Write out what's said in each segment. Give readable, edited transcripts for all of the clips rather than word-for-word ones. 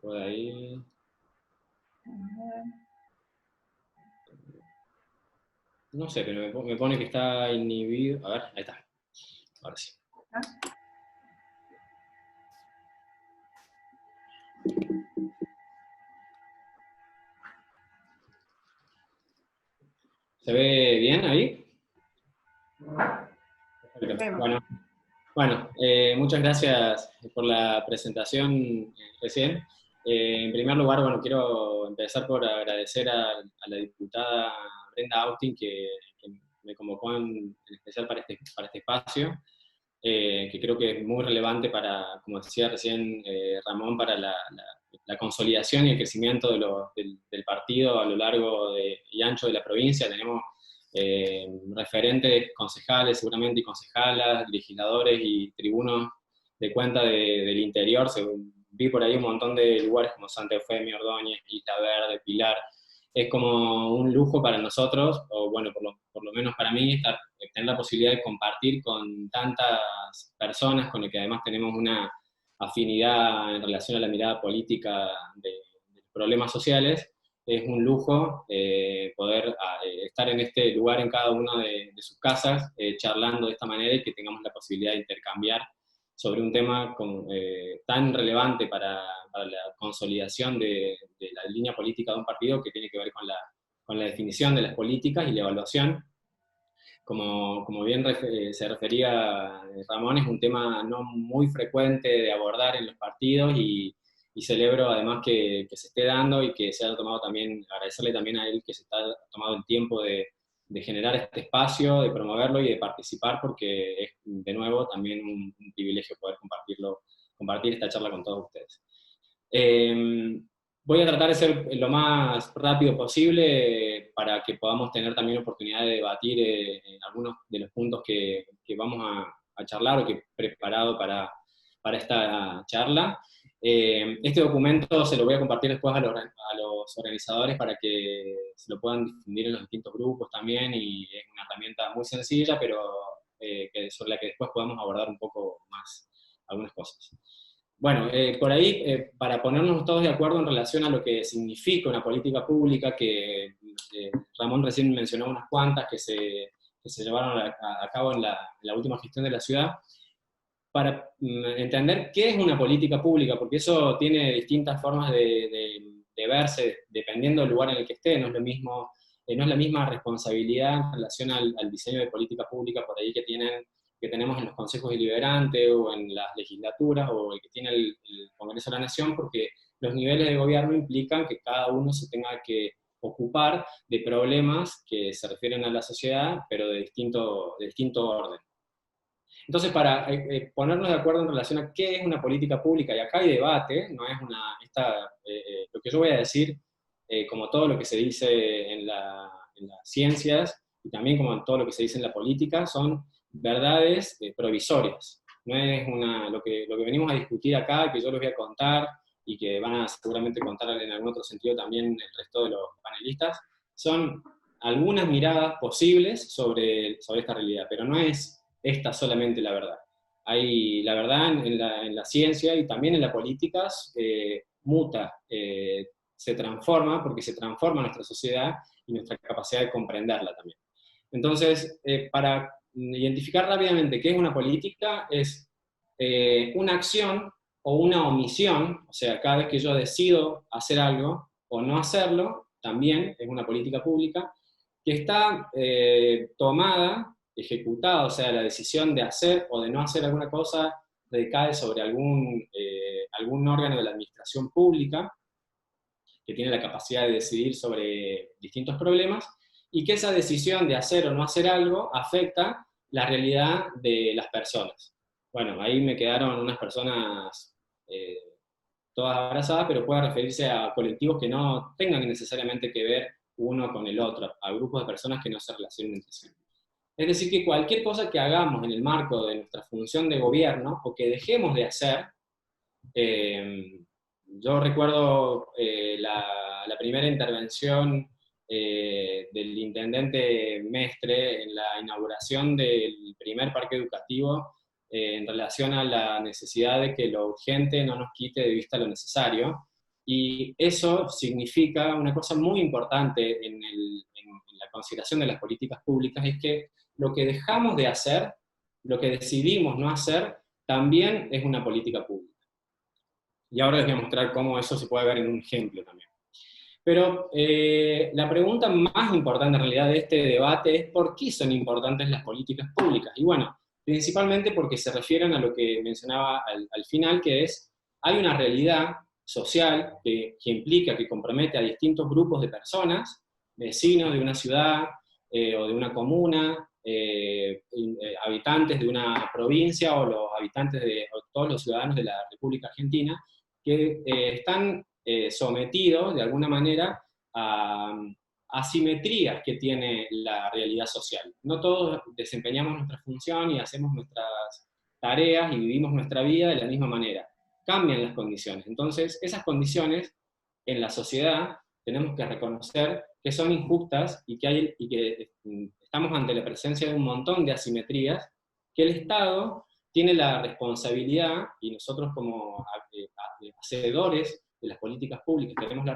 por ahí. No sé, pero me pone que está inhibido. A ver, ahí está. Ahora sí. ¿Se ve bien ahí? Bueno, muchas gracias por la presentación recién. En primer lugar, bueno, quiero empezar por agradecer a la diputada Brenda Austin que me convocó en especial para este espacio, que creo que es muy relevante para, como decía recién Ramón, para la consolidación y el crecimiento del partido a lo largo y ancho de la provincia. Tenemos referentes concejales seguramente y concejalas, legisladores y tribunos de cuenta del interior. Vi por ahí un montón de lugares como Santa Eufemia, Ordóñez, Isla Verde, Pilar. Es como un lujo para nosotros, o bueno, por lo menos para mí, tener la posibilidad de compartir con tantas personas con las que además tenemos una afinidad en relación a la mirada política de problemas sociales. Es un lujo poder estar en este lugar en cada una de sus casas, charlando de esta manera y que tengamos la posibilidad de intercambiar sobre un tema tan relevante para la consolidación de la línea política de un partido, que tiene que ver con la definición de las políticas y la evaluación. Como bien se refería Ramón, es un tema no muy frecuente de abordar en los partidos y celebro además que se esté dando y que se haya tomado también, agradecerle también a él que se ha tomado el tiempo de generar este espacio, de promoverlo y de participar, porque es de nuevo también un privilegio poder compartir esta charla con todos ustedes. Voy a tratar de ser lo más rápido posible para que podamos tener también oportunidad de debatir algunos de los puntos que vamos a charlar o que he preparado para esta charla. Este documento se lo voy a compartir después a los organizadores para que se lo puedan difundir en los distintos grupos también, y es una herramienta muy sencilla, pero sobre la que después podemos abordar un poco más algunas cosas. Bueno, por ahí, para ponernos todos de acuerdo en relación a lo que significa una política pública, que Ramón recién mencionó unas cuantas que se llevaron a cabo en la última gestión de la ciudad, para entender qué es una política pública, porque eso tiene distintas formas de verse dependiendo del lugar en el que esté. No es lo mismo, no es la misma responsabilidad en relación al diseño de política pública por ahí que tenemos en los consejos deliberantes o en las legislaturas o el que tiene el Congreso de la Nación, porque los niveles de gobierno implican que cada uno se tenga que ocupar de problemas que se refieren a la sociedad, pero de distinto orden. Entonces, para ponernos de acuerdo en relación a qué es una política pública, y acá hay debate, no es lo que yo voy a decir, como todo lo que se dice en las ciencias, y también como en todo lo que se dice en la política, son verdades provisorias. No es lo que venimos a discutir acá, que yo les voy a contar, y que van a seguramente contar en algún otro sentido también el resto de los panelistas, son algunas miradas posibles sobre esta realidad, pero no es esta solamente la verdad. Hay la verdad en la ciencia y también en la política, muta, se transforma, porque se transforma nuestra sociedad y nuestra capacidad de comprenderla también. Entonces, para identificar rápidamente qué es una política, es una acción o una omisión, o sea, cada vez que yo decido hacer algo o no hacerlo, también es una política pública, que está tomada, ejecutada, o sea, la decisión de hacer o de no hacer alguna cosa recae sobre algún órgano de la administración pública que tiene la capacidad de decidir sobre distintos problemas, y que esa decisión de hacer o no hacer algo afecta la realidad de las personas. Bueno, ahí me quedaron unas personas todas abrazadas, pero puede referirse a colectivos que no tengan necesariamente que ver uno con el otro, a grupos de personas que no se relacionen entre sí. Es decir, que cualquier cosa que hagamos en el marco de nuestra función de gobierno, o que dejemos de hacer, yo recuerdo la primera intervención del intendente Mestre en la inauguración del primer parque educativo, en relación a la necesidad de que lo urgente no nos quite de vista lo necesario, Y eso significa una cosa muy importante en la consideración de las políticas públicas, es que lo que dejamos de hacer, lo que decidimos no hacer, también es una política pública. Y ahora les voy a mostrar cómo eso se puede ver en un ejemplo también. Pero la pregunta más importante en realidad de este debate es ¿por qué son importantes las políticas públicas? Y bueno, principalmente porque se refieren a lo que mencionaba al final, que es, hay una realidad social que implica, que compromete a distintos grupos de personas, vecinos de una ciudad o de una comuna, habitantes de una provincia o los habitantes o todos los ciudadanos de la República Argentina, que están sometidos de alguna manera a asimetrías que tiene la realidad social. No todos desempeñamos nuestra función y hacemos nuestras tareas y vivimos nuestra vida de la misma manera. Cambian las condiciones. Entonces, esas condiciones en la sociedad tenemos que reconocer que son injustas y que estamos ante la presencia de un montón de asimetrías que el Estado tiene la responsabilidad, y nosotros como hacedores de las políticas públicas tenemos la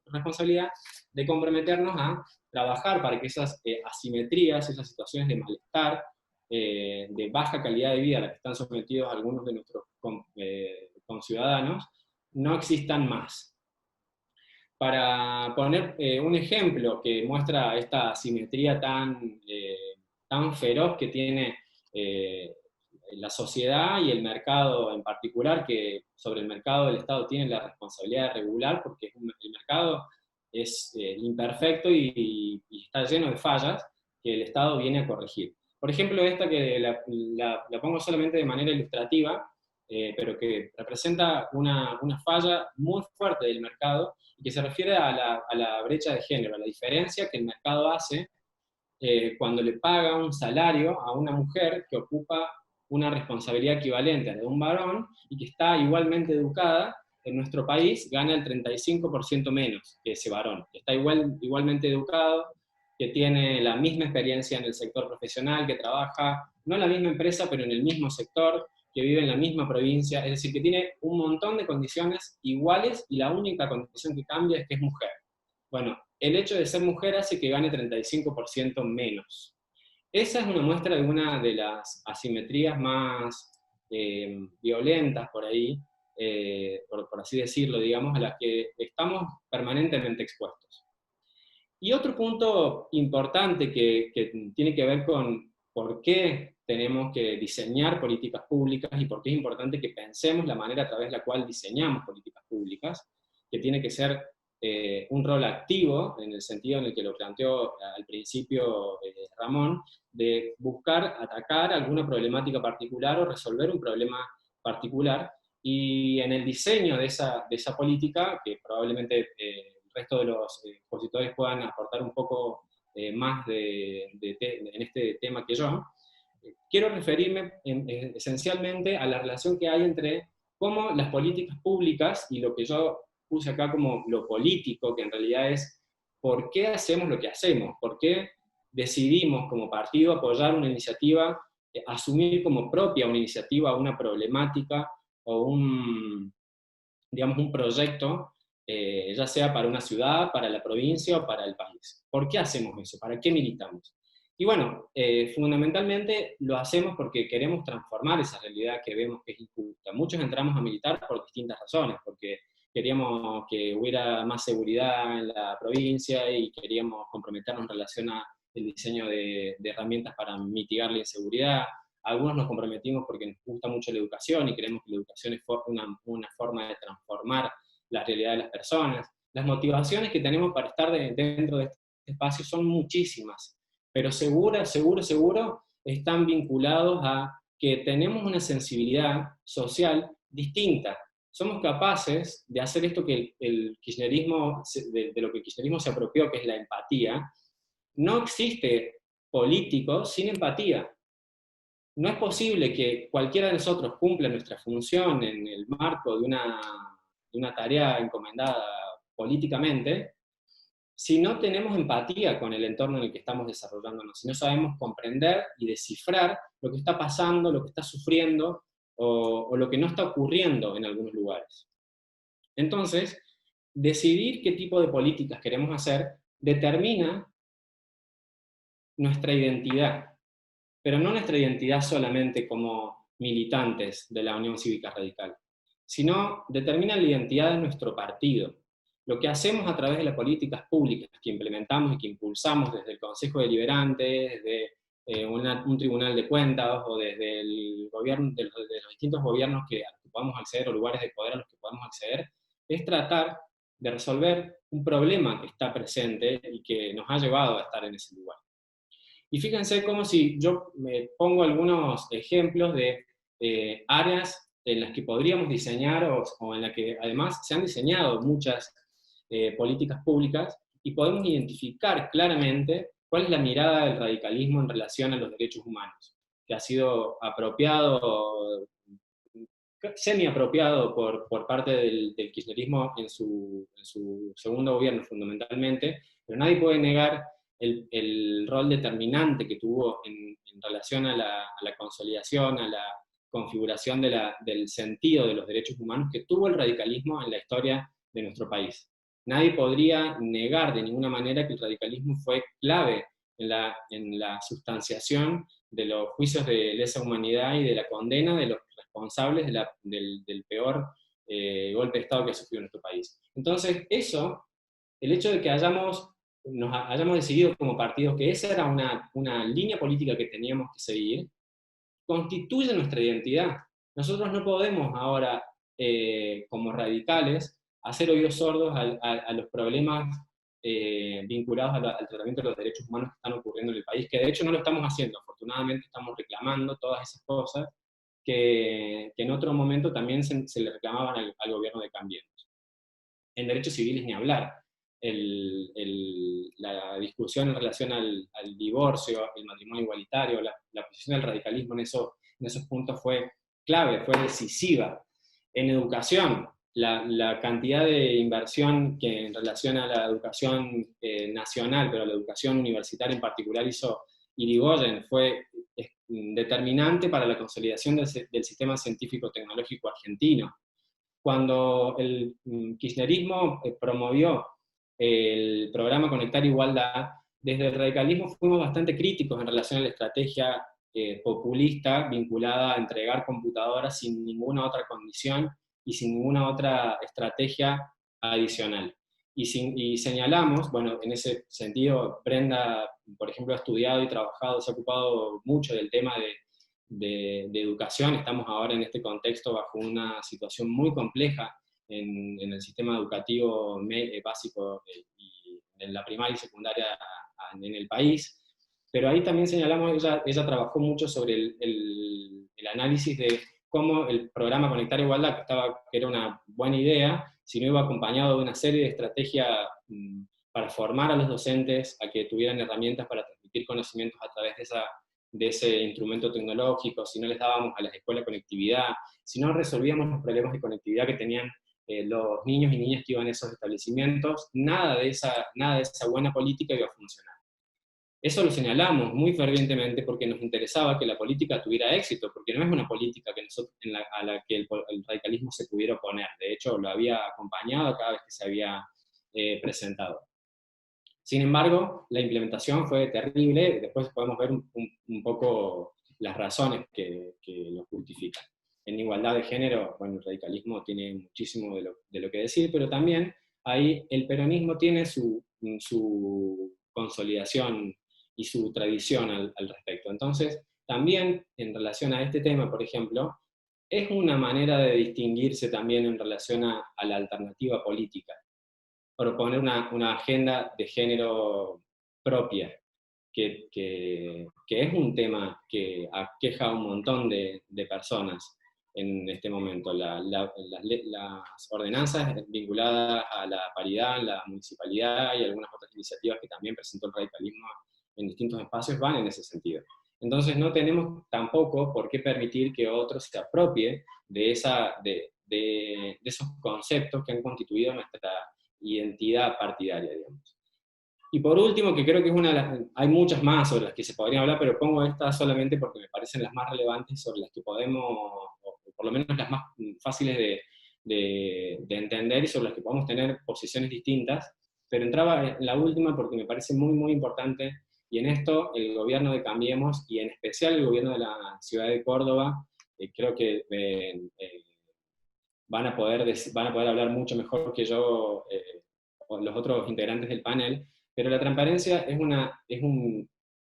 responsabilidad de comprometernos a trabajar para que esas asimetrías, esas situaciones de malestar, de baja calidad de vida a las que están sometidos algunos de nuestros conciudadanos, no existan más. Para poner un ejemplo que muestra esta asimetría tan feroz que tiene la sociedad y el mercado en particular, que sobre el mercado el Estado tiene la responsabilidad de regular, porque el mercado es imperfecto y está lleno de fallas que el Estado viene a corregir. Por ejemplo, esta que la pongo solamente de manera ilustrativa, pero que representa una falla muy fuerte del mercado, y que se refiere a la brecha de género, a la diferencia que el mercado hace cuando le paga un salario a una mujer que ocupa una responsabilidad equivalente a la de un varón y que está igualmente educada. En nuestro país gana el 35% menos que ese varón, que está igualmente educado, que tiene la misma experiencia en el sector profesional, que trabaja, no en la misma empresa, pero en el mismo sector, que vive en la misma provincia, es decir, que tiene un montón de condiciones iguales y la única condición que cambia es que es mujer. Bueno, el hecho de ser mujer hace que gane 35% menos. Esa es una muestra de una de las asimetrías más violentas por ahí, por así decirlo, digamos, a las que estamos permanentemente expuestos. Y otro punto importante que tiene que ver con por qué tenemos que diseñar políticas públicas y por qué es importante que pensemos la manera a través de la cual diseñamos políticas públicas, que tiene que ser un rol activo, en el sentido en el que lo planteó al principio Ramón, de buscar atacar alguna problemática particular o resolver un problema particular, y en el diseño de esa política, que probablemente el resto de los expositores puedan aportar un poco más en este tema que yo, quiero referirme esencialmente a la relación que hay entre cómo las políticas públicas y lo que yo puse acá como lo político, que en realidad es por qué hacemos lo que hacemos, por qué decidimos como partido apoyar una iniciativa, asumir como propia una iniciativa, una problemática o digamos, un proyecto, ya sea para una ciudad, para la provincia o para el país. ¿Por qué hacemos eso? ¿Para qué militamos? Y bueno, fundamentalmente lo hacemos porque queremos transformar esa realidad que vemos que es injusta. Muchos entramos a militar por distintas razones, porque queríamos que hubiera más seguridad en la provincia y queríamos comprometernos en relación al diseño de herramientas para mitigar la inseguridad. Algunos nos comprometimos porque nos gusta mucho la educación y creemos que la educación es una forma de transformar la realidad de las personas. Las motivaciones que tenemos para estar dentro de este espacio son muchísimas, pero seguro están vinculados a que tenemos una sensibilidad social distinta. Somos capaces de hacer esto que el kirchnerismo, de lo que el kirchnerismo se apropió, que es la empatía. No existe político sin empatía. No es posible que cualquiera de nosotros cumpla nuestra función en el marco de una tarea encomendada políticamente si no tenemos empatía con el entorno en el que estamos desarrollándonos, si no sabemos comprender y descifrar lo que está pasando, lo que está sufriendo o lo que no está ocurriendo en algunos lugares. Entonces, decidir qué tipo de políticas queremos hacer determina nuestra identidad, pero no nuestra identidad solamente como militantes de la Unión Cívica Radical, sino determina la identidad de nuestro partido. Lo que hacemos a través de las políticas públicas que implementamos y que impulsamos desde el Consejo Deliberante, desde un tribunal de cuentas o desde el gobierno, de los distintos gobiernos a los que podamos acceder o lugares de poder a los que podamos acceder, es tratar de resolver un problema que está presente y que nos ha llevado a estar en ese lugar. Y fíjense cómo si yo me pongo algunos ejemplos de áreas en las que podríamos diseñar o en las que además se han diseñado muchas políticas públicas y podemos identificar claramente cuál es la mirada del radicalismo en relación a los derechos humanos, que ha sido apropiado, semi-apropiado por parte del kirchnerismo en su segundo gobierno fundamentalmente, pero nadie puede negar el rol determinante que tuvo en relación a la consolidación, a la configuración del sentido de los derechos humanos que tuvo el radicalismo en la historia de nuestro país. Nadie podría negar de ninguna manera que el radicalismo fue clave en la sustanciación de los juicios de lesa humanidad y de la condena de los responsables del peor golpe de Estado que ha sufrido nuestro país. Entonces, el hecho de que nos hayamos decidido como partido que esa era una línea política que teníamos que seguir, constituye nuestra identidad. Nosotros no podemos ahora, como radicales, hacer oídos sordos a los problemas vinculados al tratamiento de los derechos humanos que están ocurriendo en el país, que de hecho no lo estamos haciendo, afortunadamente estamos reclamando todas esas cosas que en otro momento también se le reclamaban al gobierno de Cambiemos. En derechos civiles ni hablar. La discusión en relación al divorcio, el matrimonio igualitario, la posición del radicalismo en esos puntos fue clave, fue decisiva. En educación, la cantidad de inversión que en relación a la educación nacional, pero a la educación universitaria en particular hizo Irigoyen, fue determinante para la consolidación del sistema científico-tecnológico argentino. Cuando el kirchnerismo promovió el programa Conectar Igualdad, desde el radicalismo fuimos bastante críticos en relación a la estrategia populista vinculada a entregar computadoras sin ninguna otra condición y sin ninguna otra estrategia adicional. Y señalamos, bueno, en ese sentido, Brenda, por ejemplo, ha estudiado y trabajado, se ha ocupado mucho del tema de educación. Estamos ahora en este contexto bajo una situación muy compleja en el sistema educativo básico y en la primaria y secundaria en el país. Pero ahí también señalamos, ella trabajó mucho sobre el análisis de cómo el programa Conectar Igualdad, que era una buena idea, si no iba acompañado de una serie de estrategias para formar a los docentes a que tuvieran herramientas para transmitir conocimientos a través de ese instrumento tecnológico, si no les dábamos a las escuelas conectividad, si no resolvíamos los problemas de conectividad que tenían los niños y niñas que iban a esos establecimientos, nada de esa buena política iba a funcionar. Eso lo señalamos muy fervientemente porque nos interesaba que la política tuviera éxito, porque no es una política a la que el radicalismo se pudiera oponer. De hecho, lo había acompañado cada vez que se había presentado. Sin embargo, la implementación fue terrible, después podemos ver un poco las razones que lo justifican. En igualdad de género, bueno, el radicalismo tiene muchísimo de lo que decir, pero también ahí el peronismo tiene su consolidación y su tradición al respecto. Entonces, también en relación a este tema, por ejemplo, es una manera de distinguirse también en relación a la alternativa política, proponer una agenda de género propia, que es un tema que aqueja a un montón de personas en este momento. Las ordenanzas vinculadas a la paridad en la municipalidad y algunas otras iniciativas que también presentó el radicalismo en distintos espacios van en ese sentido. Entonces no tenemos tampoco por qué permitir que otros se apropien de esos conceptos que han constituido nuestra identidad partidaria, digamos. Y por último, que creo que es hay muchas más sobre las que se podría hablar, pero pongo estas solamente porque me parecen las más relevantes, sobre las que podemos, o por lo menos las más fáciles de entender y sobre las que podamos tener posiciones distintas, pero entraba en la última porque me parece muy, muy importante, y en esto el gobierno de Cambiemos, y en especial el gobierno de la ciudad de Córdoba, creo que van a poder hablar mucho mejor que yo, o los otros integrantes del panel, pero la transparencia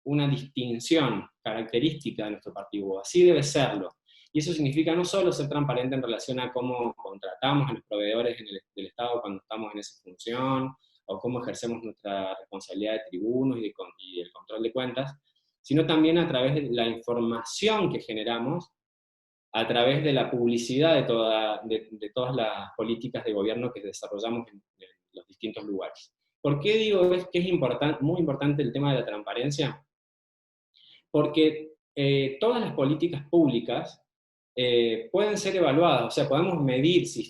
una distinción característica de nuestro partido, así debe serlo. Y eso significa no solo ser transparente en relación a cómo contratamos a los proveedores del Estado cuando estamos en esa función, o cómo ejercemos nuestra responsabilidad de tribunos y el control de cuentas, sino también a través de la información que generamos, a través de la publicidad de todas las políticas de gobierno que desarrollamos en los distintos lugares. ¿Por qué digo que es muy importante el tema de la transparencia? Porque todas las políticas públicas pueden ser evaluadas, o sea, podemos medir si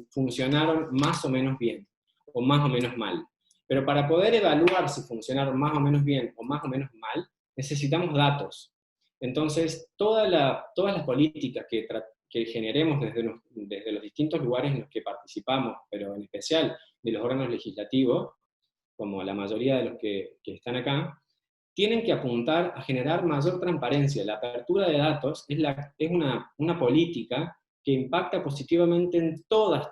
funcionaron más o menos bien, o más o menos mal. Pero para poder evaluar si funcionaron más o menos bien o más o menos mal, necesitamos datos. Entonces, todas las políticas que generemos desde los distintos lugares en los que participamos, pero en especial de los órganos legislativos, como la mayoría de los que están acá, tienen que apuntar a generar mayor transparencia. La apertura de datos es una política que impacta positivamente en todas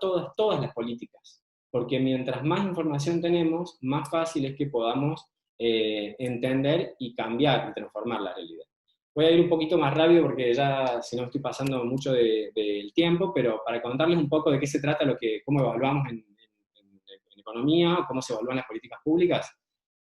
las políticas, porque mientras más información tenemos, más fácil es que podamos entender y cambiar y transformar la realidad. Voy a ir un poquito más rápido porque ya, si no, estoy pasando mucho del tiempo, pero para contarles un poco de qué se trata, cómo evaluamos en economía, cómo se evalúan las políticas públicas.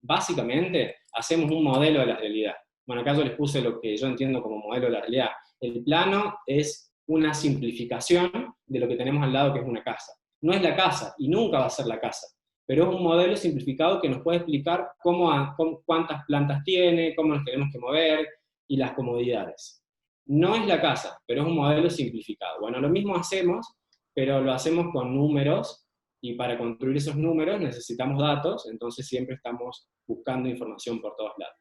Básicamente, hacemos un modelo de la realidad. Bueno, acá yo les puse lo que yo entiendo como modelo de la realidad. El plano es una simplificación de lo que tenemos al lado, que es una casa. No es la casa, y nunca va a ser la casa, pero es un modelo simplificado que nos puede explicar cuántas plantas tiene, cómo nos tenemos que mover, y las comodidades. No es la casa, pero es un modelo simplificado. Bueno, lo mismo hacemos, pero lo hacemos con números, y para construir esos números necesitamos datos, entonces siempre estamos buscando información por todos lados.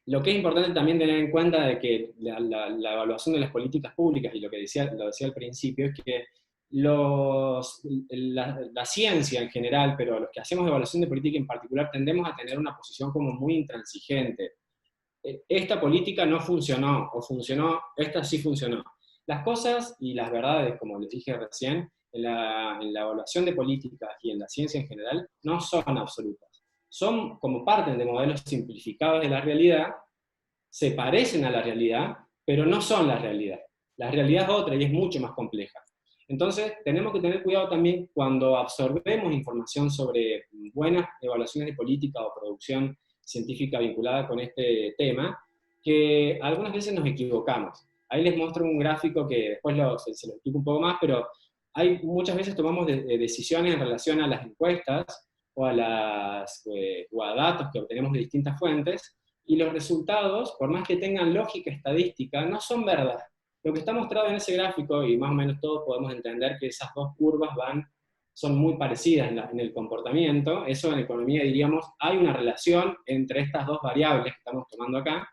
Lo que es importante también tener en cuenta de que la evaluación de las políticas públicas, y lo decía al principio, es que la ciencia en general, pero los que hacemos evaluación de política en particular, tendemos a tener una posición como muy intransigente. Esta política no funcionó, o funcionó, esta sí funcionó. Las cosas y las verdades, como les dije recién, en la evaluación de políticas y en la ciencia en general, no son absolutas. Son como parten de modelos simplificados de la realidad, se parecen a la realidad, pero no son la realidad. La realidad es otra y es mucho más compleja. Entonces, tenemos que tener cuidado también cuando absorbemos información sobre buenas evaluaciones de política o producción científica vinculada con este tema, que algunas veces nos equivocamos. Ahí les muestro un gráfico que después se lo explico un poco más, pero muchas veces tomamos decisiones en relación a las encuestas o o a datos que obtenemos de distintas fuentes, y los resultados, por más que tengan lógica estadística, no son verdad. Lo que está mostrado en ese gráfico, y más o menos todos podemos entender que esas dos curvas son muy parecidas en el comportamiento. Eso en economía diríamos, hay una relación entre estas dos variables que estamos tomando acá.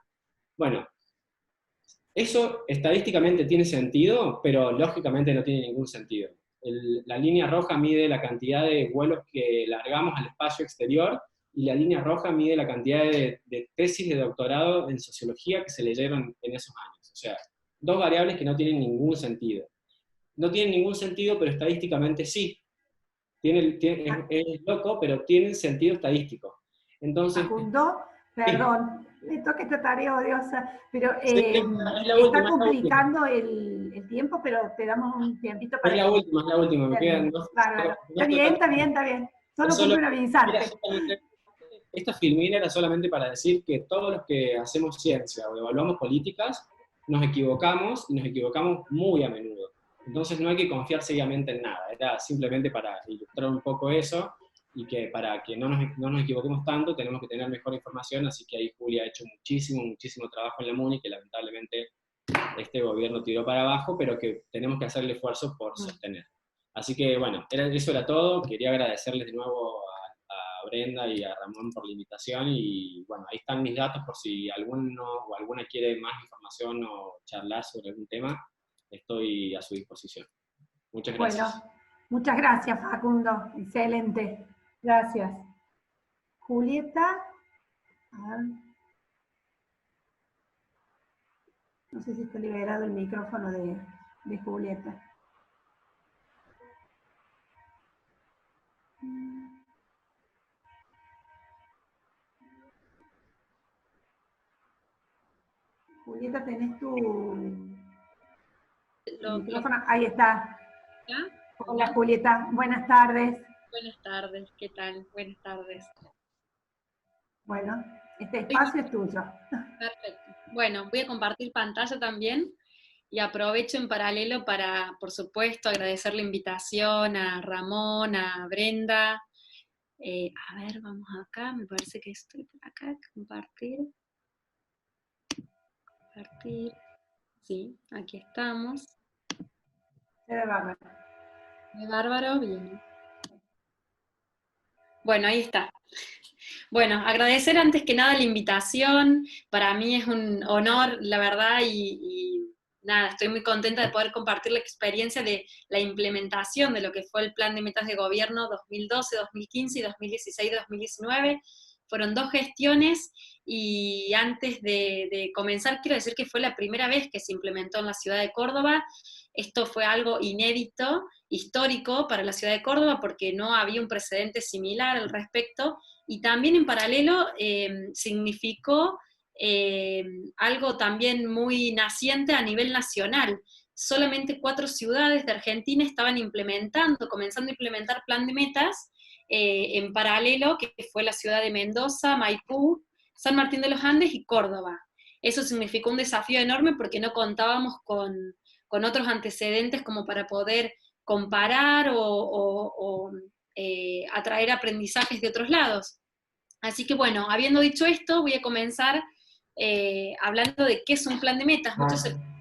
Bueno, eso estadísticamente tiene sentido, pero lógicamente no tiene ningún sentido. La línea roja mide la cantidad de vuelos que largamos al espacio exterior, y la línea roja mide la cantidad de tesis de doctorado en sociología que se leyeron en esos años. O sea, dos variables que no tienen ningún sentido. No tienen ningún sentido, pero estadísticamente sí. Es loco, pero tienen sentido estadístico. Entonces, Facundo, perdón, me toca esta tarea odiosa, pero sí, es la está última, complicando el tiempo, pero te damos un tiempito para que... es la última, me quedan Bárbaro. Está bien, está bien, está bien. Solo solo, cumplo en avisarte. esta filmina era solamente para decir que todos los que hacemos ciencia o evaluamos políticas, nos equivocamos, y nos equivocamos muy a menudo. Entonces no hay que confiar ciegamente en nada, era simplemente para ilustrar un poco eso, y que para que no nos equivoquemos tanto, tenemos que tener mejor información, así que ahí Julia ha hecho muchísimo trabajo en la MUNI, que lamentablemente este gobierno tiró para abajo, pero que tenemos que hacer el esfuerzo por sostener. Así que bueno, eso era todo. Quería agradecerles de nuevo a Brenda y a Ramón por la invitación, y bueno, ahí están mis datos por si alguno o alguna quiere más información o charlar sobre algún tema, estoy a su disposición. Muchas Bueno, gracias. muchas gracias, Facundo. Excelente. Gracias. Julieta, a ver, no sé si está liberado el micrófono de Julieta. Julieta, ¿tenés tu micrófono? Ahí está. ¿Ya? Hola, Julieta. Buenas tardes. Buenas tardes, ¿qué tal? Buenas tardes. Bueno, este espacio es tuyo. Perfecto. Bueno, voy a compartir pantalla también y aprovecho en paralelo para, por supuesto, agradecer la invitación a Ramón, a Brenda. A ver, vamos acá, me parece que estoy por acá, compartir. Compartir. Sí, aquí estamos. Se ve bárbaro. Bárbaro, bien. Bueno, ahí está. Bueno, agradecer antes que nada la invitación. Para mí es un honor, la verdad, y nada, estoy muy contenta de poder compartir la experiencia de la implementación de lo que fue el Plan de Metas de Gobierno 2012, 2015 y 2016-2019. Fueron 2 gestiones y antes de comenzar quiero decir que fue la primera vez que se implementó en la ciudad de Córdoba. Esto fue algo inédito, histórico para la ciudad de Córdoba porque no había un precedente similar al respecto y también en paralelo significó algo también muy naciente a nivel nacional. Solamente 4 ciudades de Argentina estaban comenzando a implementar plan de metas en paralelo, que fue la ciudad de Mendoza, Maipú, San Martín de los Andes y Córdoba. Eso significó un desafío enorme porque no contábamos con otros antecedentes como para poder comparar o atraer aprendizajes de otros lados. Así que bueno, habiendo dicho esto, voy a comenzar hablando de qué es un plan de metas. Muchos se preguntan,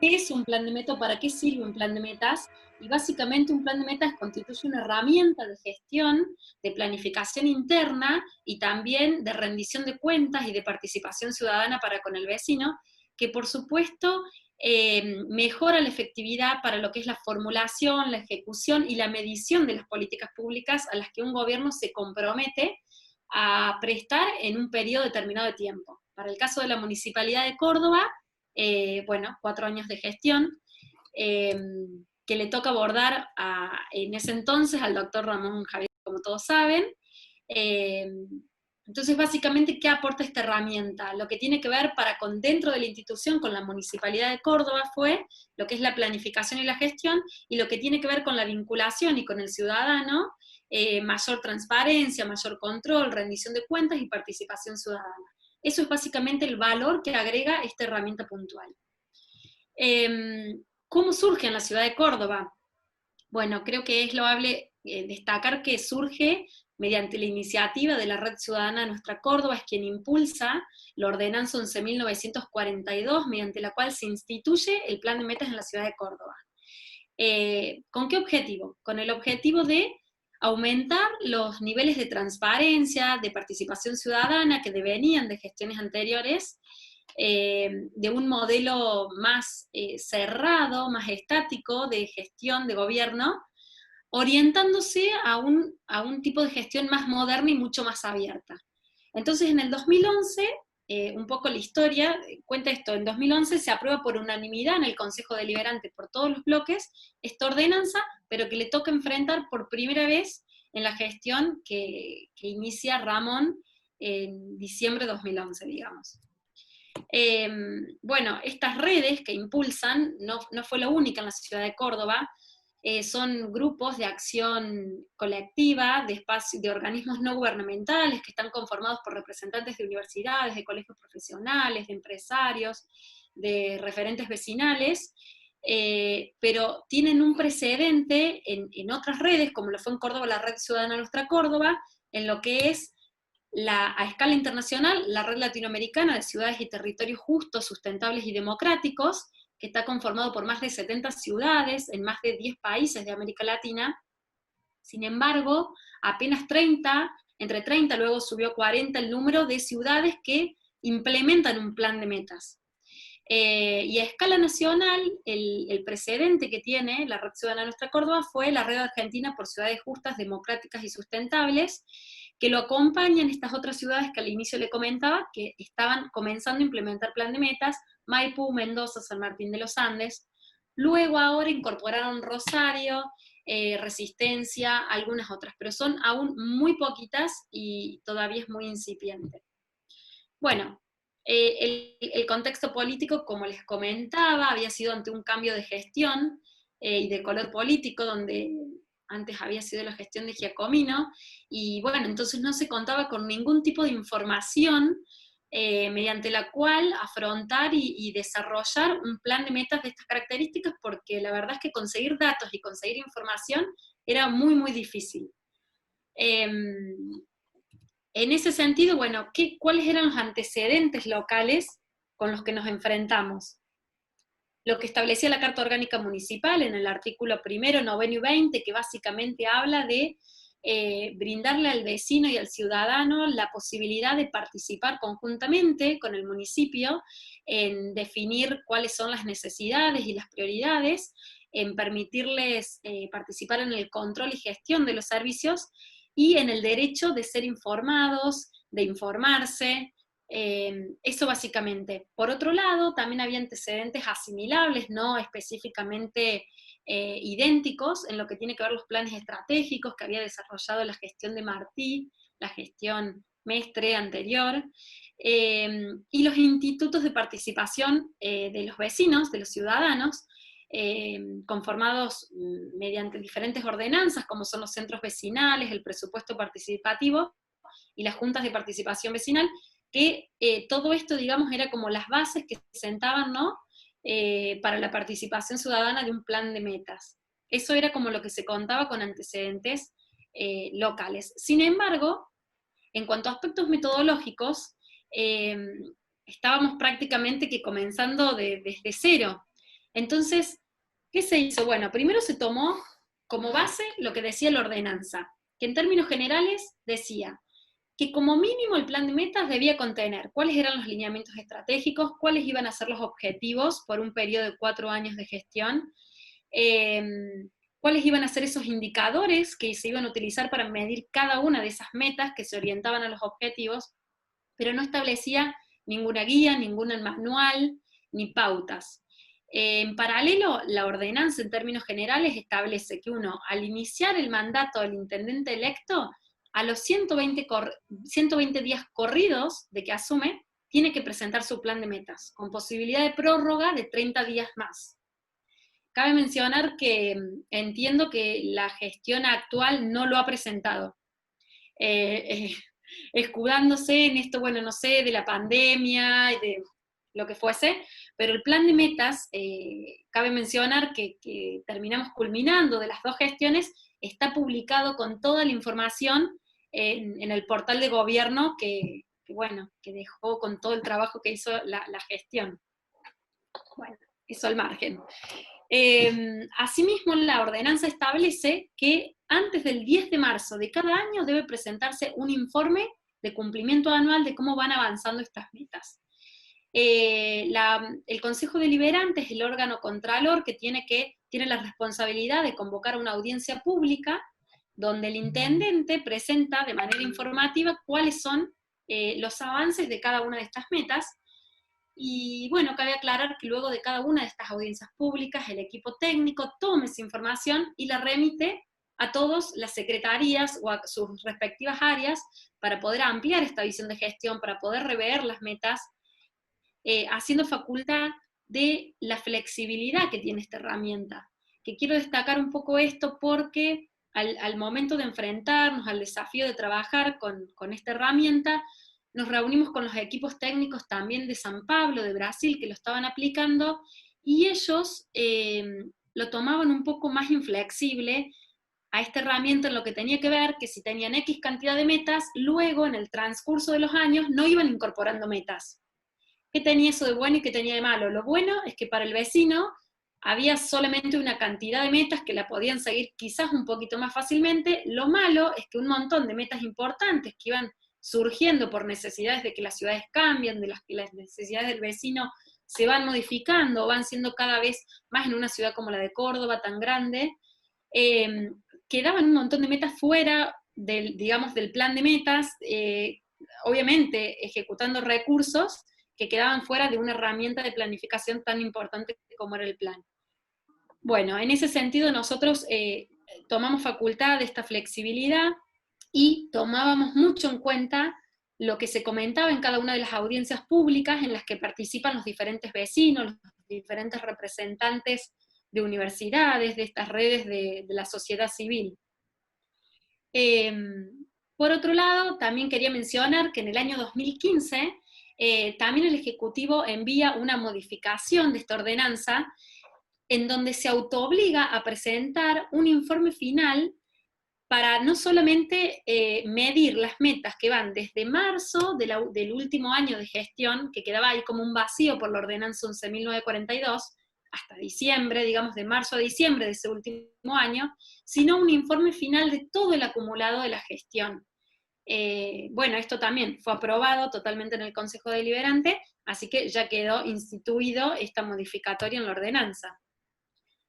¿qué es un plan de metas? ¿Para qué sirve un plan de metas? Y básicamente un plan de metas constituye una herramienta de gestión, de planificación interna y también de rendición de cuentas y de participación ciudadana para con el vecino, que por supuesto mejora la efectividad para lo que es la formulación, la ejecución y la medición de las políticas públicas a las que un gobierno se compromete a prestar en un periodo determinado de tiempo. Para el caso de la Municipalidad de Córdoba, bueno, 4 años de gestión, que le toca abordar en ese entonces al doctor Ramón Javier, como todos saben. Entonces, básicamente, ¿qué aporta esta herramienta? Lo que tiene que ver dentro de la institución con la Municipalidad de Córdoba fue lo que es la planificación y la gestión, y lo que tiene que ver con la vinculación y con el ciudadano, mayor transparencia, mayor control, rendición de cuentas y participación ciudadana. Eso es básicamente el valor que agrega esta herramienta puntual. ¿Cómo surge en la ciudad de Córdoba? Bueno, creo que es loable destacar que surge mediante la iniciativa de la Red Ciudadana de Nuestra Córdoba, es quien impulsa la Ordenanza 11.942, mediante la cual se instituye el Plan de Metas en la ciudad de Córdoba. ¿Con qué objetivo? Con el objetivo de aumentar los niveles de transparencia, de participación ciudadana que devenían de gestiones anteriores, de un modelo más cerrado, más estático de gestión de gobierno, orientándose a un tipo de gestión más moderna y mucho más abierta. Entonces, en el 2011, un poco la historia cuenta esto: en 2011 se aprueba por unanimidad en el Consejo Deliberante por todos los bloques esta ordenanza, pero que le toca enfrentar por primera vez en la gestión que inicia Ramón en diciembre de 2011, digamos. Bueno, estas redes que impulsan, no fue la única en la ciudad de Córdoba, son grupos de acción colectiva, de organismos no gubernamentales que están conformados por representantes de universidades, de colegios profesionales, de empresarios, de referentes vecinales, pero tienen un precedente en otras redes, como lo fue en Córdoba la Red Ciudadana Nuestra Córdoba, en lo que es a escala internacional, la Red Latinoamericana de Ciudades y Territorios Justos, Sustentables y Democráticos, que está conformado por más de 70 ciudades en más de 10 países de América Latina. Sin embargo, apenas entre 30, luego subió a 40 el número de ciudades que implementan un plan de metas. Y a escala nacional, el precedente que tiene la Red Ciudadana Nuestra Córdoba fue la Red Argentina por Ciudades Justas, Democráticas y Sustentables, que lo acompañan estas otras ciudades que al inicio le comentaba, que estaban comenzando a implementar plan de metas: Maipú, Mendoza, San Martín de los Andes. Luego ahora incorporaron Rosario, Resistencia, algunas otras, pero son aún muy poquitas y todavía es muy incipiente. Bueno, el contexto político, como les comentaba, había sido ante un cambio de gestión y de color político, donde antes había sido la gestión de Giacomino, y bueno, entonces no se contaba con ningún tipo de información mediante la cual afrontar y desarrollar un plan de metas de estas características, porque la verdad es que conseguir datos y conseguir información era muy, muy difícil. En ese sentido, bueno, ¿cuáles eran los antecedentes locales con los que nos enfrentamos? Lo que establecía la Carta Orgánica Municipal en el artículo 1, 9 y 20, que básicamente habla de brindarle al vecino y al ciudadano la posibilidad de participar conjuntamente con el municipio en definir cuáles son las necesidades y las prioridades, en permitirles participar en el control y gestión de los servicios, y en el derecho de ser informados, de informarse, eso básicamente. Por otro lado, también había antecedentes asimilables, no específicamente idénticos, en lo que tiene que ver los planes estratégicos que había desarrollado la gestión de Martí, la gestión Mestre anterior, y los institutos de participación de los vecinos, de los ciudadanos, conformados mediante diferentes ordenanzas, como son los centros vecinales, el presupuesto participativo y las juntas de participación vecinal, que todo esto, digamos, era como las bases que sentaban, ¿no?, para la participación ciudadana de un plan de metas. Eso era como lo que se contaba con antecedentes locales. Sin embargo, en cuanto a aspectos metodológicos, estábamos prácticamente que comenzando desde cero. Entonces, ¿qué se hizo? Bueno, primero se tomó como base lo que decía la ordenanza, que en términos generales decía que como mínimo el plan de metas debía contener cuáles eran los lineamientos estratégicos, cuáles iban a ser los objetivos por un periodo de 4 años de gestión, cuáles iban a ser esos indicadores que se iban a utilizar para medir cada una de esas metas que se orientaban a los objetivos, pero no establecía ninguna guía, ningún manual, ni pautas. En paralelo, la ordenanza en términos generales establece que uno, al iniciar el mandato del intendente electo, a los 120 días corridos de que asume, tiene que presentar su plan de metas, con posibilidad de prórroga de 30 días más. Cabe mencionar que entiendo que la gestión actual no lo ha presentado, escudándose en esto, bueno, no sé, de la pandemia y de lo que fuese, pero el plan de metas, cabe mencionar que terminamos culminando de las 2 gestiones, está publicado con toda la información en el portal de gobierno que dejó con todo el trabajo que hizo la gestión. Bueno, eso al margen. Asimismo, la ordenanza establece que antes del 10 de marzo de cada año debe presentarse un informe de cumplimiento anual de cómo van avanzando estas metas. El Consejo Deliberante es el órgano contralor que tiene la responsabilidad de convocar una audiencia pública donde el intendente presenta de manera informativa cuáles son los avances de cada una de estas metas. Y bueno, cabe aclarar que luego de cada una de estas audiencias públicas, el equipo técnico toma esa información y la remite a todas las secretarías o a sus respectivas áreas para poder ampliar esta visión de gestión, para poder rever las metas, haciendo facultad de la flexibilidad que tiene esta herramienta. Que quiero destacar un poco esto porque al momento de enfrentarnos al desafío de trabajar con esta herramienta, nos reunimos con los equipos técnicos también de San Pablo, de Brasil, que lo estaban aplicando, y ellos lo tomaban un poco más inflexible a esta herramienta en lo que tenía que ver que si tenían X cantidad de metas, luego en el transcurso de los años no iban incorporando metas. ¿Qué tenía eso de bueno y qué tenía de malo? Lo bueno es que para el vecino había solamente una cantidad de metas que la podían seguir quizás un poquito más fácilmente. Lo malo es que un montón de metas importantes que iban surgiendo por necesidades de que las ciudades cambian, de las que las necesidades del vecino se van modificando, van siendo cada vez más en una ciudad como la de Córdoba, tan grande, quedaban un montón de metas fuera digamos, del plan de metas, obviamente ejecutando recursos que quedaban fuera de una herramienta de planificación tan importante como era el plan. Bueno, en ese sentido nosotros tomamos facultad de esta flexibilidad y tomábamos mucho en cuenta lo que se comentaba en cada una de las audiencias públicas en las que participan los diferentes vecinos, los diferentes representantes de universidades, de estas redes de la sociedad civil. Por otro lado, también quería mencionar que en el año 2015 también el Ejecutivo envía una modificación de esta ordenanza en donde se autoobliga a presentar un informe final para no solamente medir las metas que van desde marzo del último año de gestión, que quedaba ahí como un vacío por la ordenanza 11.942, hasta diciembre, digamos de marzo a diciembre de ese último año, sino un informe final de todo el acumulado de la gestión. Bueno, esto también fue aprobado totalmente en el Consejo Deliberante, así que ya quedó instituido esta modificatoria en la ordenanza.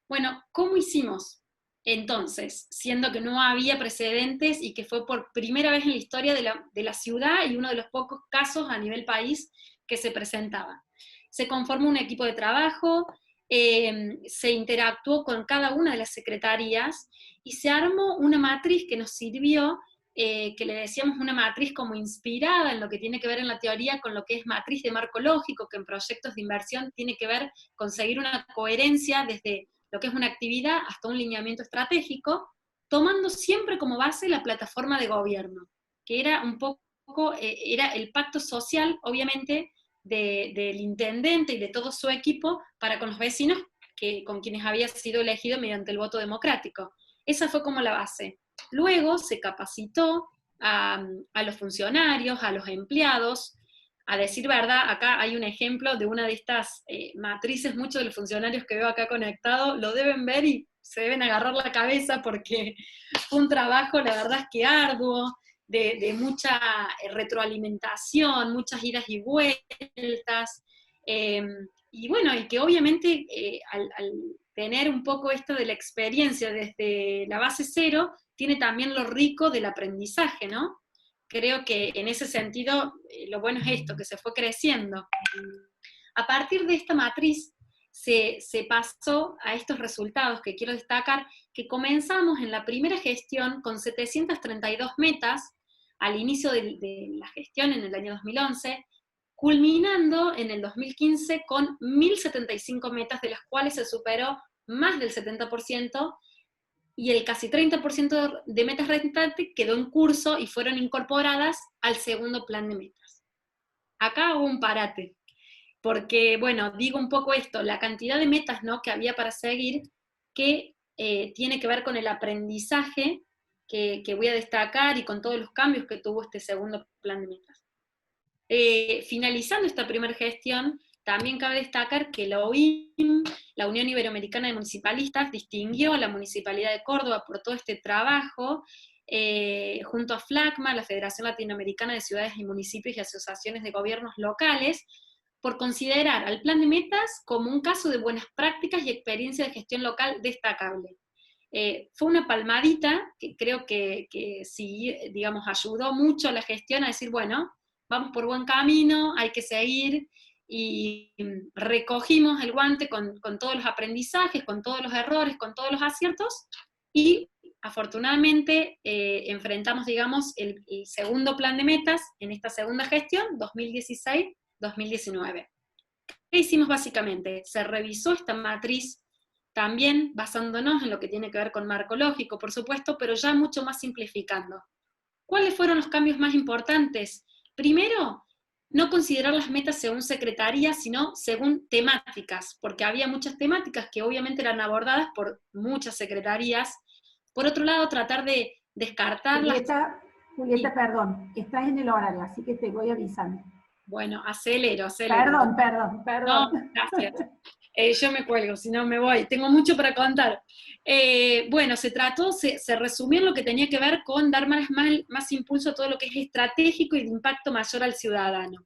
Bueno, ¿cómo hicimos? Entonces, siendo que no había precedentes y que fue por primera vez en la historia de la ciudad y uno de los pocos casos a nivel país que se presentaba. Se conformó un equipo de trabajo, se interactuó con cada una de las secretarías y se armó una matriz que nos sirvió, que le decíamos una matriz como inspirada en lo que tiene que ver en la teoría con lo que es matriz de marco lógico, que en proyectos de inversión tiene que ver con seguir una coherencia desde lo que es una actividad hasta un lineamiento estratégico, tomando siempre como base la plataforma de gobierno, que era un poco, era el pacto social, obviamente, del intendente y de todo su equipo para con los vecinos con quienes había sido elegido mediante el voto democrático. Esa fue como la base. Luego se capacitó a los funcionarios, a los empleados. A decir verdad, acá hay un ejemplo de una de estas matrices. Muchos de los funcionarios que veo acá conectados lo deben ver y se deben agarrar la cabeza porque fue un trabajo, la verdad es que arduo, de mucha retroalimentación, muchas idas y vueltas, y bueno, y que obviamente al tener un poco esto de la experiencia desde la base cero, tiene también lo rico del aprendizaje, ¿no? Creo que en ese sentido lo bueno es esto, que se fue creciendo. A partir de esta matriz se pasó a estos resultados que quiero destacar, que comenzamos en la primera gestión con 732 metas al inicio de la gestión en el año 2011, culminando en el 2015 con 1.075 metas, de las cuales se superó más del 70%, y el casi 30% de metas restantes quedó en curso y fueron incorporadas al segundo plan de metas. Acá hubo un parate, porque, bueno, digo un poco esto, la cantidad de metas, ¿no?, que había para seguir, que tiene que ver con el aprendizaje que voy a destacar y con todos los cambios que tuvo este segundo plan de metas. Finalizando esta primera gestión, también cabe destacar que la OIM, la Unión Iberoamericana de Municipalistas, distinguió a la Municipalidad de Córdoba por todo este trabajo, junto a FLACMA, la Federación Latinoamericana de Ciudades y Municipios y Asociaciones de Gobiernos Locales, por considerar al plan de metas como un caso de buenas prácticas y experiencia de gestión local destacable. Fue una palmadita que creo que sí, digamos, ayudó mucho a la gestión a decir, bueno, vamos por buen camino, hay que seguir, y recogimos el guante con todos los aprendizajes, con todos los errores, con todos los aciertos, y afortunadamente enfrentamos, digamos, el segundo plan de metas en esta segunda gestión, 2016-2019. ¿Qué hicimos básicamente? Se revisó esta matriz también basándonos en lo que tiene que ver con marco lógico, por supuesto, pero ya mucho más simplificando. ¿Cuáles fueron los cambios más importantes? Primero, no considerar las metas según secretaría, sino según temáticas, porque había muchas temáticas que obviamente eran abordadas por muchas secretarías. Por otro lado, tratar de descartar Julieta, perdón, estás en el horario, así que te voy avisando. Bueno, acelero. Perdón. No, gracias. Yo me cuelgo, si no me voy. Tengo mucho para contar. Bueno, se resumió en lo que tenía que ver con dar más impulso a todo lo que es estratégico y de impacto mayor al ciudadano.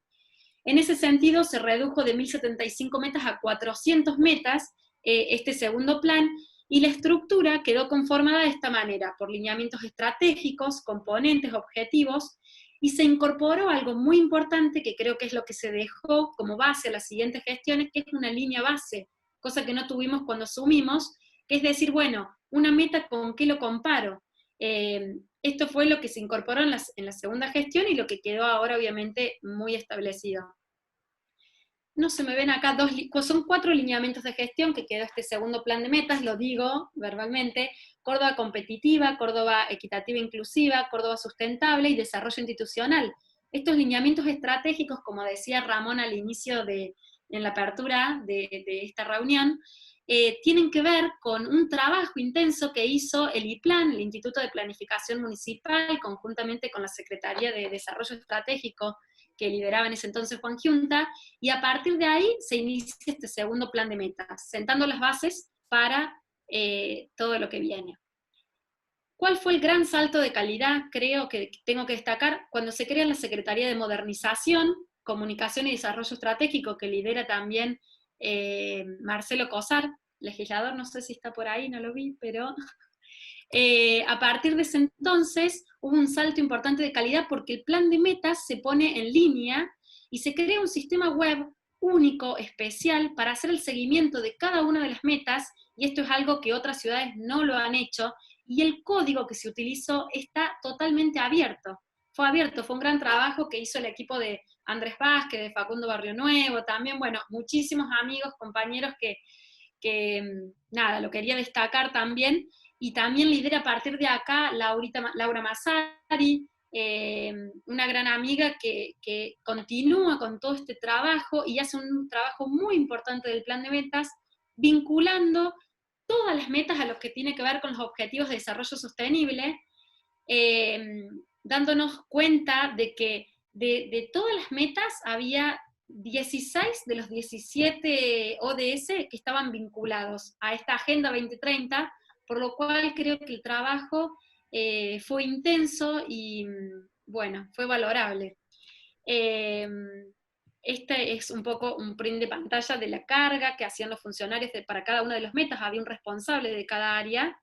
En ese sentido, se redujo de 1075 metas a 400 metas este segundo plan, y la estructura quedó conformada de esta manera, por lineamientos estratégicos, componentes, objetivos, y se incorporó algo muy importante que creo que es lo que se dejó como base a las siguientes gestiones, que es una línea base, cosa que no tuvimos cuando asumimos, que es decir, bueno, una meta, ¿con qué lo comparo? Esto fue lo que se incorporó en la segunda gestión y lo que quedó ahora obviamente muy establecido. No se me ven acá son 4 lineamientos de gestión que quedó este segundo plan de metas, lo digo verbalmente: Córdoba competitiva, Córdoba equitativa e inclusiva, Córdoba sustentable y desarrollo institucional. Estos lineamientos estratégicos, como decía Ramón al inicio en la apertura de esta reunión, tienen que ver con un trabajo intenso que hizo el IPLAN, el Instituto de Planificación Municipal, conjuntamente con la Secretaría de Desarrollo Estratégico, que lideraba en ese entonces Juan Giunta, y a partir de ahí se inicia este segundo plan de metas, sentando las bases para todo lo que viene. ¿Cuál fue el gran salto de calidad? Creo que tengo que destacar cuando se crea la Secretaría de Modernización, Comunicación y Desarrollo Estratégico, que lidera también Marcelo Cosar, legislador, no sé si está por ahí, no lo vi, pero a partir de ese entonces hubo un salto importante de calidad porque el plan de metas se pone en línea y se crea un sistema web único, especial, para hacer el seguimiento de cada una de las metas, y esto es algo que otras ciudades no lo han hecho, y el código que se utilizó está totalmente abierto. Fue un gran trabajo que hizo el equipo de Andrés Vázquez, de Facundo Barrio Nuevo, también, bueno, muchísimos amigos, compañeros que nada, lo quería destacar también. Y también lidera a partir de acá Laura Massari, una gran amiga que continúa con todo este trabajo y hace un trabajo muy importante del plan de metas, vinculando todas las metas a lo que tiene que ver con los objetivos de desarrollo sostenible, dándonos cuenta de que de todas las metas había 16 de los 17 ODS que estaban vinculados a esta Agenda 2030, por lo cual creo que el trabajo fue intenso y, bueno, fue valorable. Este es un poco un print de pantalla de la carga que hacían los funcionarios para cada una de las metas, había un responsable de cada área.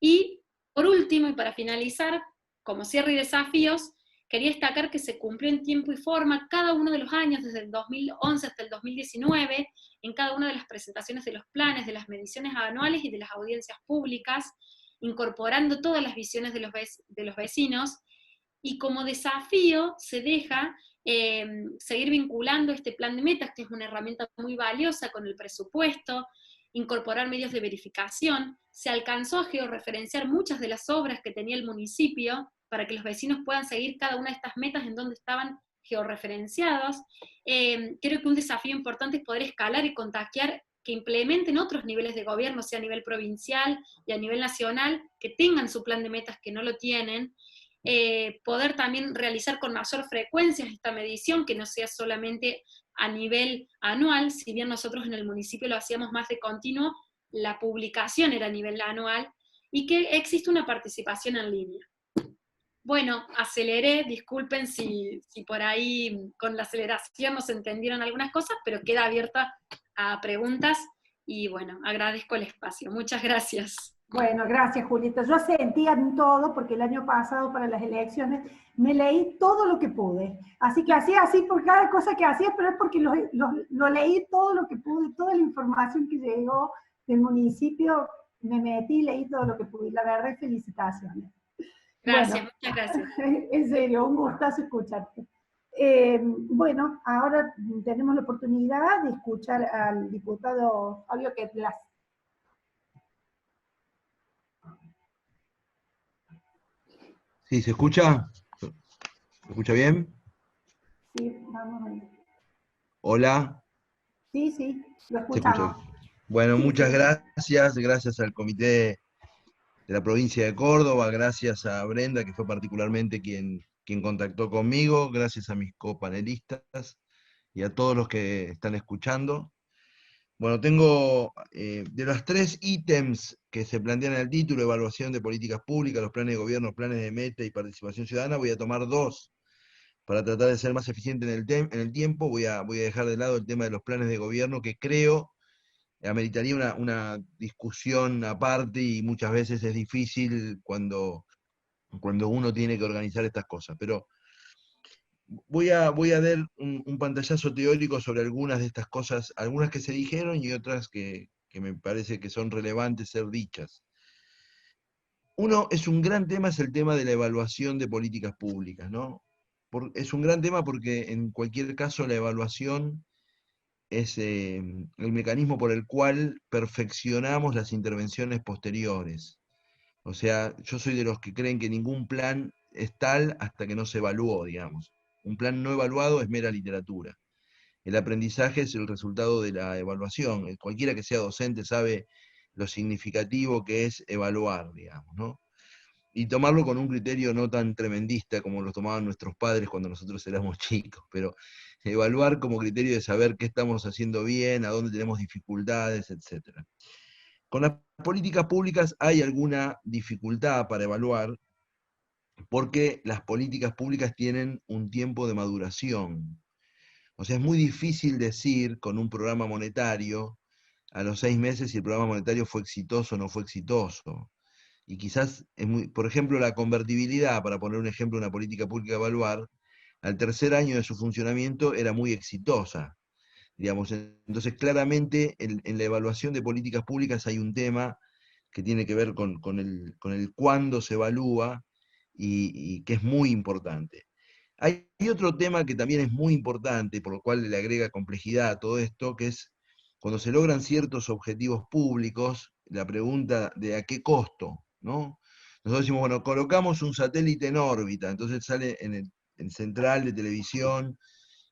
Y, por último, y para finalizar, como cierre y desafíos, quería destacar que se cumplió en tiempo y forma cada uno de los años, desde el 2011 hasta el 2019, en cada una de las presentaciones de los planes, de las mediciones anuales y de las audiencias públicas, incorporando todas las visiones de los vecinos, y como desafío se deja seguir vinculando este plan de metas, que es una herramienta muy valiosa, con el presupuesto, incorporar medios de verificación. Se alcanzó a georreferenciar muchas de las obras que tenía el municipio para que los vecinos puedan seguir cada una de estas metas en donde estaban georreferenciados. Creo que un desafío importante es poder escalar y contagiar que implementen otros niveles de gobierno, sea a nivel provincial y a nivel nacional, que tengan su plan de metas que no lo tienen. Poder también realizar con mayor frecuencia esta medición, que no sea solamente a nivel anual, si bien nosotros en el municipio lo hacíamos más de continuo, la publicación era a nivel anual, y que existe una participación en línea. Bueno, aceleré, disculpen si por ahí con la aceleración no se entendieron algunas cosas, pero queda abierta a preguntas, y bueno, agradezco el espacio. Muchas gracias. Bueno, gracias, Julieta. Yo sentía en todo, porque el año pasado para las elecciones me leí todo lo que pude. Así que hacía así por cada cosa que hacía, pero es porque lo leí todo lo que pude, toda la información que llegó del municipio, me metí y leí todo lo que pude. La verdad, felicitaciones. Gracias, bueno, muchas gracias. En serio, un gustazo escucharte. Bueno, ahora tenemos la oportunidad de escuchar al diputado Fabio Quetlas. Sí, ¿se escucha? ¿Se escucha bien? Sí, vamos a ver. Hola. Sí, lo escuchamos. Bueno, Sí, muchas sí. gracias al comité de la provincia de Córdoba, gracias a Brenda, que fue particularmente quien contactó conmigo, gracias a mis copanelistas y a todos los que están escuchando. Bueno, tengo de los 3 ítems que se plantean en el título: evaluación de políticas públicas, los planes de gobierno, planes de meta y participación ciudadana, voy a tomar 2 para tratar de ser más eficiente en el tiempo, voy a dejar de lado el tema de los planes de gobierno, que creo ameritaría una discusión aparte, y muchas veces es difícil cuando uno tiene que organizar estas cosas. Pero voy a dar un pantallazo teórico sobre algunas de estas cosas, algunas que se dijeron y otras que me parece que son relevantes ser dichas. Uno, es un gran tema, es el tema de la evaluación de políticas públicas, ¿no? Es un gran tema porque en cualquier caso la evaluación es el mecanismo por el cual perfeccionamos las intervenciones posteriores. O sea, yo soy de los que creen que ningún plan es tal hasta que no se evaluó, digamos. Un plan no evaluado es mera literatura. El aprendizaje es el resultado de la evaluación. Cualquiera que sea docente sabe lo significativo que es evaluar, digamos, ¿no? Y tomarlo con un criterio no tan tremendista como lo tomaban nuestros padres cuando nosotros éramos chicos, pero evaluar como criterio de saber qué estamos haciendo bien, a dónde tenemos dificultades, etc. Con las políticas públicas hay alguna dificultad para evaluar, porque las políticas públicas tienen un tiempo de maduración. O sea, es muy difícil decir con un programa monetario a los 6 meses si el programa monetario fue exitoso o no fue exitoso. Y quizás, por ejemplo, la convertibilidad, para poner un ejemplo de una política pública a evaluar, al tercer año de su funcionamiento era muy exitosa. Digamos, entonces, claramente, en la evaluación de políticas públicas hay un tema que tiene que ver con el cuándo se evalúa, y que es muy importante. Hay otro tema que también es muy importante, por lo cual le agrega complejidad a todo esto, que es cuando se logran ciertos objetivos públicos, la pregunta de a qué costo, ¿no? Nosotros decimos, bueno, colocamos un satélite en órbita, entonces sale en central de televisión,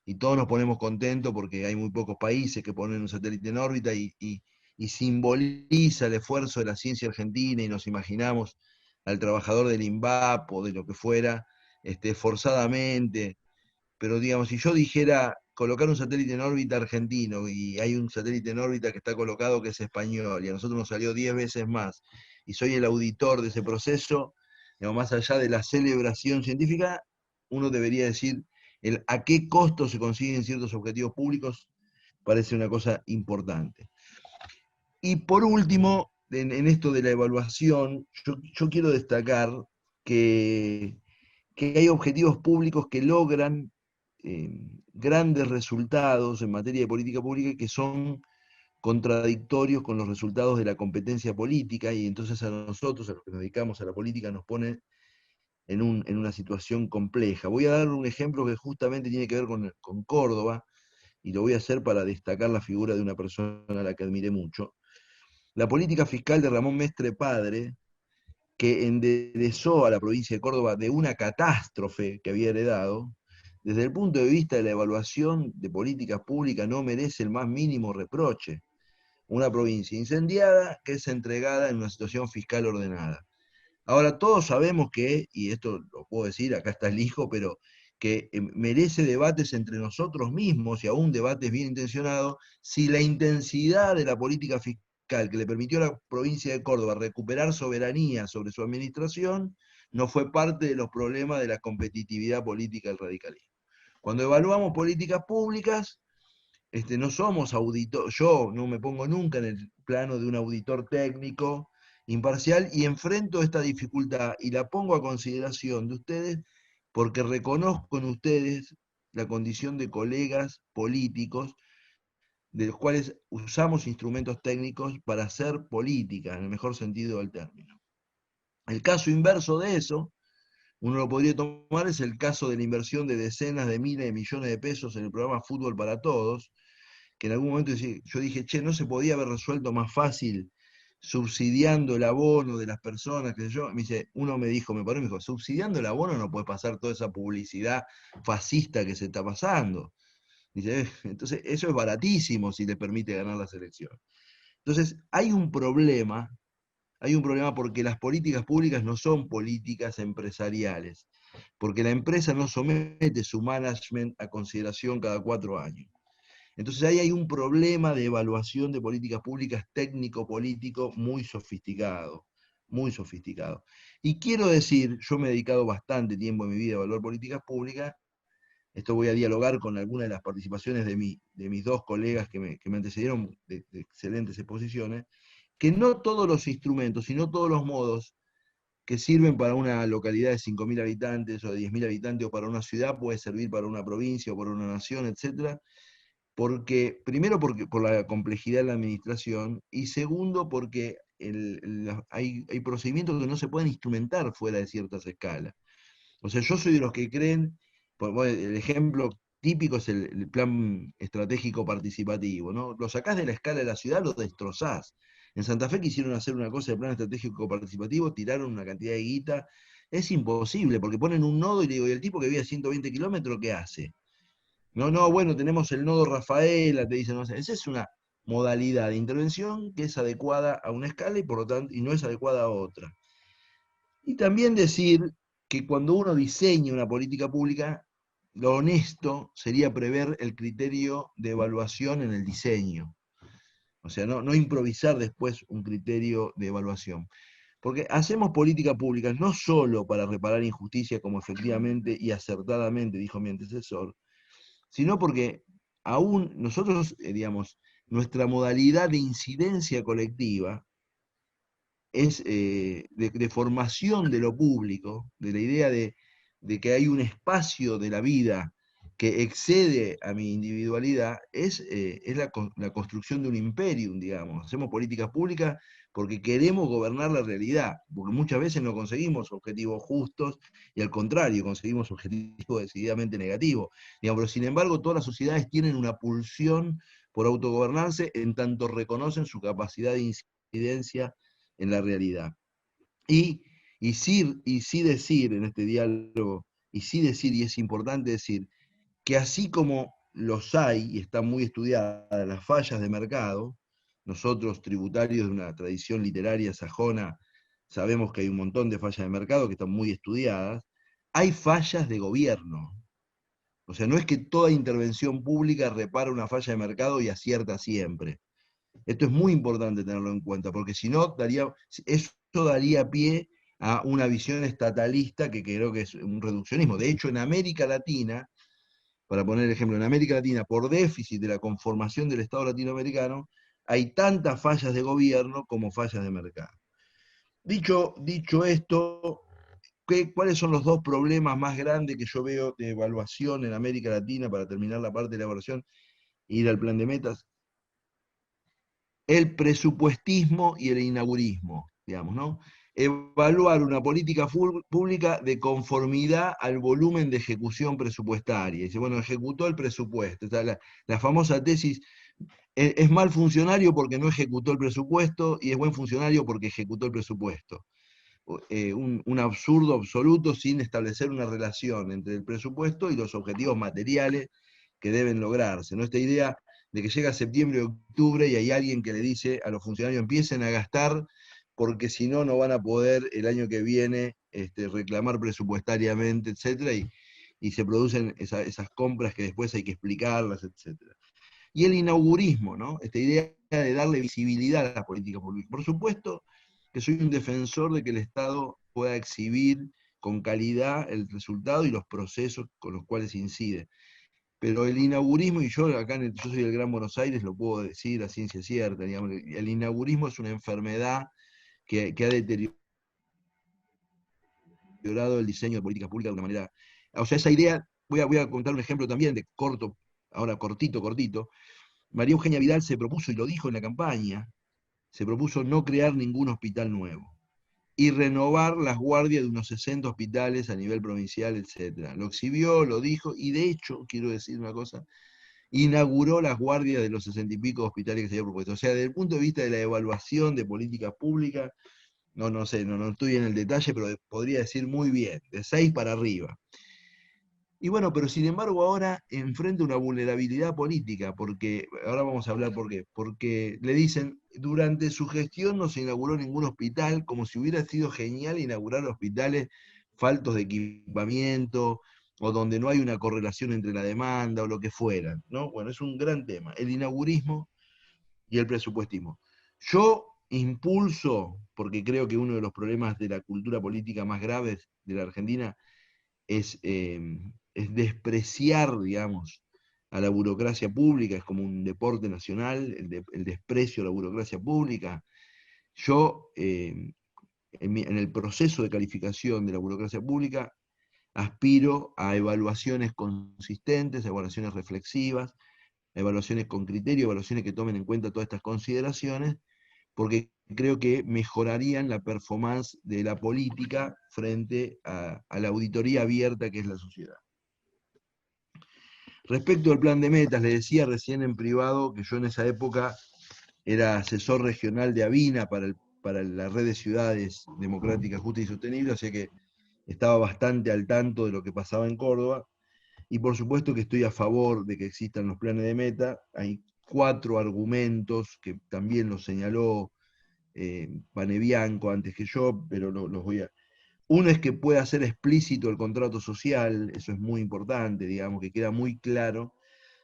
y todos nos ponemos contentos porque hay muy pocos países que ponen un satélite en órbita, y simboliza el esfuerzo de la ciencia argentina, y nos imaginamos al trabajador del INVAP o de lo que fuera, forzadamente. Pero digamos, si yo dijera colocar un satélite en órbita argentino, y hay un satélite en órbita que está colocado que es español, y a nosotros nos salió 10 veces más, y soy el auditor de ese proceso, digamos, más allá de la celebración científica, uno debería decir a qué costo se consiguen ciertos objetivos públicos, parece una cosa importante. Y por último, en esto de la evaluación, yo quiero destacar que hay objetivos públicos que logran grandes resultados en materia de política pública que son contradictorios con los resultados de la competencia política, y entonces a nosotros, a los que nos dedicamos a la política, nos pone en una situación compleja. Voy a dar un ejemplo que justamente tiene que ver con Córdoba, y lo voy a hacer para destacar la figura de una persona a la que admiré mucho. La política fiscal de Ramón Mestre Padre, que enderezó a la provincia de Córdoba de una catástrofe que había heredado, desde el punto de vista de la evaluación de políticas públicas no merece el más mínimo reproche. Una provincia incendiada que es entregada en una situación fiscal ordenada. Ahora, todos sabemos que, y esto lo puedo decir, acá está el hijo, pero que merece debates entre nosotros mismos, y aún debates bien intencionados, si la intensidad de la política fiscal que le permitió a la provincia de Córdoba recuperar soberanía sobre su administración no fue parte de los problemas de la competitividad política del radicalismo. Cuando evaluamos políticas públicas, no somos auditores, yo no me pongo nunca en el plano de un auditor técnico imparcial, y enfrento esta dificultad y la pongo a consideración de ustedes, porque reconozco en ustedes la condición de colegas políticos, de los cuales usamos instrumentos técnicos para hacer política, en el mejor sentido del término. El caso inverso de eso, uno lo podría tomar, es el caso de la inversión de decenas de miles de millones de pesos en el programa Fútbol para Todos, que en algún momento yo dije, che, ¿no se podía haber resuelto más fácil subsidiando el abono de las personas? Que yo, uno me dijo, me paró y me dijo, subsidiando el abono no puede pasar toda esa publicidad fascista que se está pasando. Dice, entonces eso es baratísimo si le permite ganar la selección. Entonces hay un problema porque las políticas públicas no son políticas empresariales, porque la empresa no somete su management a consideración cada 4 años. Entonces ahí hay un problema de evaluación de políticas públicas técnico-político muy sofisticado, muy sofisticado. Y quiero decir, yo me he dedicado bastante tiempo en mi vida a evaluar políticas públicas, esto voy a dialogar con algunas de las participaciones de mis dos colegas que me antecedieron de excelentes exposiciones, que no todos los instrumentos, sino todos los modos que sirven para una localidad de 5.000 habitantes o de 10.000 habitantes o para una ciudad, puede servir para una provincia o para una nación, etcétera, porque, primero porque, por la complejidad de la administración, y segundo porque hay procedimientos que no se pueden instrumentar fuera de ciertas escalas. O sea, yo soy de los que creen, bueno, el ejemplo típico es el plan estratégico participativo, ¿no? Lo sacás de la escala de la ciudad, lo destrozás. En Santa Fe quisieron hacer una cosa de plan estratégico participativo, tiraron una cantidad de guita. Es imposible, porque ponen un nodo y le digo, ¿y el tipo que vive a 120 kilómetros qué hace? No, no, bueno, tenemos el nodo Rafaela, te dicen, no sé, esa es una modalidad de intervención que es adecuada a una escala y por lo tanto, y no es adecuada a otra. Y también decir que cuando uno diseña una política pública, lo honesto sería prever el criterio de evaluación en el diseño. O sea, no improvisar después un criterio de evaluación. Porque hacemos política pública no solo para reparar injusticia, como efectivamente y acertadamente dijo mi antecesor, sino porque aún nosotros, digamos, nuestra modalidad de incidencia colectiva es de formación de lo público, de la idea de que hay un espacio de la vida que excede a mi individualidad, es la construcción de un imperium, digamos. Hacemos políticas públicas porque queremos gobernar la realidad, porque muchas veces no conseguimos objetivos justos y al contrario, conseguimos objetivos decididamente negativos. Digamos, pero sin embargo, todas las sociedades tienen una pulsión por autogobernarse en tanto reconocen su capacidad de incidencia en la realidad. Y sí decir en este diálogo, y sí decir, y es importante decir, que así como los hay, y están muy estudiadas las fallas de mercado, nosotros tributarios de una tradición literaria sajona, sabemos que hay un montón de fallas de mercado que están muy estudiadas, hay fallas de gobierno. O sea, no es que toda intervención pública repara una falla de mercado y acierta siempre. Esto es muy importante tenerlo en cuenta, porque si no, eso daría pie a una visión estatalista que creo que es un reduccionismo. De hecho, en América Latina, para poner el ejemplo, en América Latina, por déficit de la conformación del Estado latinoamericano, hay tantas fallas de gobierno como fallas de mercado. Dicho esto, ¿cuáles son los dos problemas más grandes que yo veo de evaluación en América Latina para terminar la parte de la evaluación e ir al plan de metas? El presupuestismo y el inaugurismo, digamos, ¿no? Evaluar una política pública de conformidad al volumen de ejecución presupuestaria. Dice, bueno, ejecutó el presupuesto. O sea, la famosa tesis, es mal funcionario porque no ejecutó el presupuesto y es buen funcionario porque ejecutó el presupuesto. Un absurdo absoluto sin establecer una relación entre el presupuesto y los objetivos materiales que deben lograrse, ¿no? Esta idea de que llega septiembre o octubre y hay alguien que le dice a los funcionarios empiecen a gastar porque si no, no van a poder el año que viene reclamar presupuestariamente, etcétera, y se producen esas compras que después hay que explicarlas, etcétera. Y el inaugurismo, ¿no? Esta idea de darle visibilidad a las políticas públicas. Por supuesto que soy un defensor de que el Estado pueda exhibir con calidad el resultado y los procesos con los cuales incide. Pero el inaugurismo, y yo acá yo soy del Gran Buenos Aires, lo puedo decir a ciencia cierta, digamos, el inaugurismo es una enfermedad que ha deteriorado el diseño de políticas públicas de una manera. O sea, esa idea, voy a contar un ejemplo también de corto, ahora cortito. María Eugenia Vidal se propuso, y lo dijo en la campaña, se propuso no crear ningún hospital nuevo y renovar las guardias de unos 60 hospitales a nivel provincial, etc. Lo exhibió, lo dijo, y de hecho, quiero decir una cosa, inauguró las guardias de los 60 y pico hospitales que se había propuesto. O sea, desde el punto de vista de la evaluación de políticas públicas, no sé, no estoy en el detalle, pero podría decir muy bien, de 6 para arriba. Y bueno, pero sin embargo ahora enfrenta una vulnerabilidad política, porque ahora vamos a hablar por qué. Porque le dicen, durante su gestión no se inauguró ningún hospital, como si hubiera sido genial inaugurar hospitales faltos de equipamiento, o donde no hay una correlación entre la demanda, o lo que fuera, ¿no? Bueno, es un gran tema, el inaugurismo y el presupuestismo. Yo impulso, porque creo que uno de los problemas de la cultura política más graves de la Argentina es es despreciar, digamos, a la burocracia pública, es como un deporte nacional, el desprecio a la burocracia pública. Yo, en el proceso de calificación de la burocracia pública, aspiro a evaluaciones consistentes, a evaluaciones reflexivas, a evaluaciones con criterio, evaluaciones que tomen en cuenta todas estas consideraciones, porque creo que mejorarían la performance de la política frente a la auditoría abierta que es la sociedad. Respecto al plan de metas, le decía recién en privado que yo en esa época era asesor regional de ABINA para la red de ciudades democráticas, justas y sostenibles, o sea que estaba bastante al tanto de lo que pasaba en Córdoba, y por supuesto que estoy a favor de que existan los planes de meta. Hay 4 argumentos que también los señaló Panebianco antes que yo, pero los voy a... Uno es que pueda ser explícito el contrato social, eso es muy importante, digamos, que queda muy claro.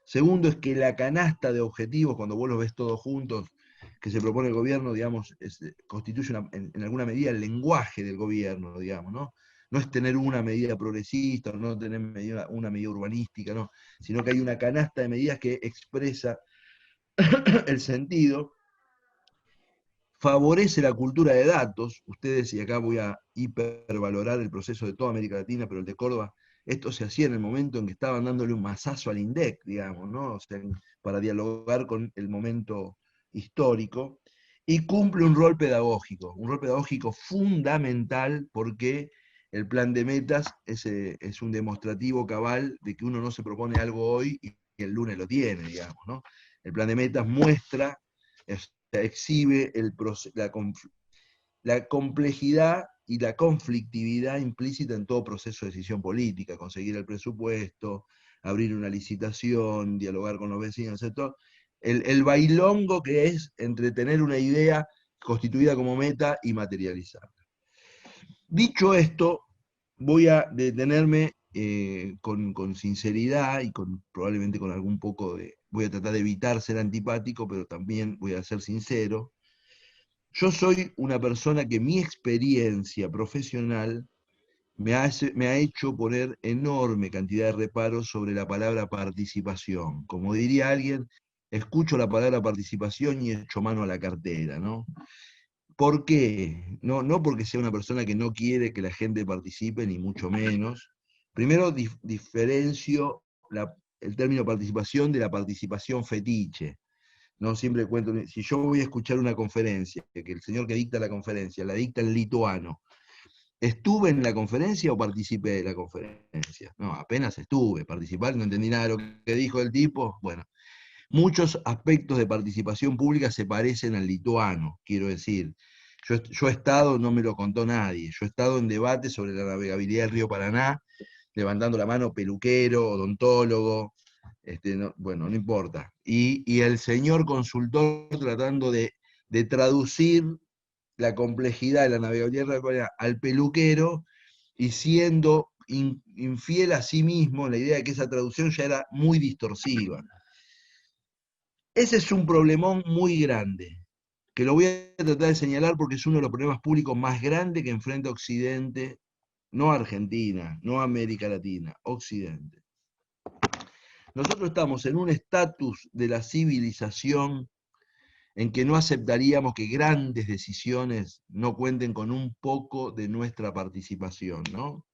Segundo es que la canasta de objetivos, cuando vos los ves todos juntos, que se propone el gobierno, digamos, constituye en alguna medida el lenguaje del gobierno, digamos, ¿no? No es tener una medida progresista, no tener una medida urbanística, no, sino que hay una canasta de medidas que expresa el sentido, favorece la cultura de datos. Ustedes, y acá voy a hipervalorar el proceso de toda América Latina, pero el de Córdoba, esto se hacía en el momento en que estaban dándole un mazazo al INDEC, digamos, ¿no? O sea, para dialogar con el momento histórico, y cumple un rol pedagógico fundamental, porque el plan de metas es un demostrativo cabal de que uno no se propone algo hoy y el lunes lo tiene, digamos, ¿no? El plan de metas muestra, exhibe la complejidad y la conflictividad implícita en todo proceso de decisión política, conseguir el presupuesto, abrir una licitación, dialogar con los vecinos, etc. El bailongo que es entre tener una idea constituida como meta y materializarla. Dicho esto, voy a detenerme con sinceridad y probablemente con algún poco de... Voy a tratar de evitar ser antipático, pero también voy a ser sincero. Yo soy una persona que mi experiencia profesional me ha hecho poner enorme cantidad de reparos sobre la palabra participación. Como diría alguien, escucho la palabra participación y echo mano a la cartera, ¿no? ¿Por qué? No porque sea una persona que no quiere que la gente participe, ni mucho menos. Primero diferencio el término participación de la participación fetiche. No siempre cuento, si yo voy a escuchar una conferencia, que el señor que dicta la conferencia, la dicta en lituano, ¿estuve en la conferencia o participé de la conferencia? No, apenas estuve, participar, no entendí nada de lo que dijo el tipo. Bueno, muchos aspectos de participación pública se parecen al lituano, quiero decir. Yo he estado, no me lo contó nadie, yo he estado en debate sobre la navegabilidad del río Paraná, levantando la mano peluquero, odontólogo, bueno, no importa. Y el señor consultor tratando de traducir la complejidad de la navegabilidad del río Paraná al peluquero y siendo infiel a sí mismo, la idea de que esa traducción ya era muy distorsiva. Ese es un problemón muy grande, que lo voy a tratar de señalar porque es uno de los problemas públicos más grandes que enfrenta Occidente, no Argentina, no América Latina, Occidente. Nosotros estamos en un estatus de la civilización en que no aceptaríamos que grandes decisiones no cuenten con un poco de nuestra participación, ¿no?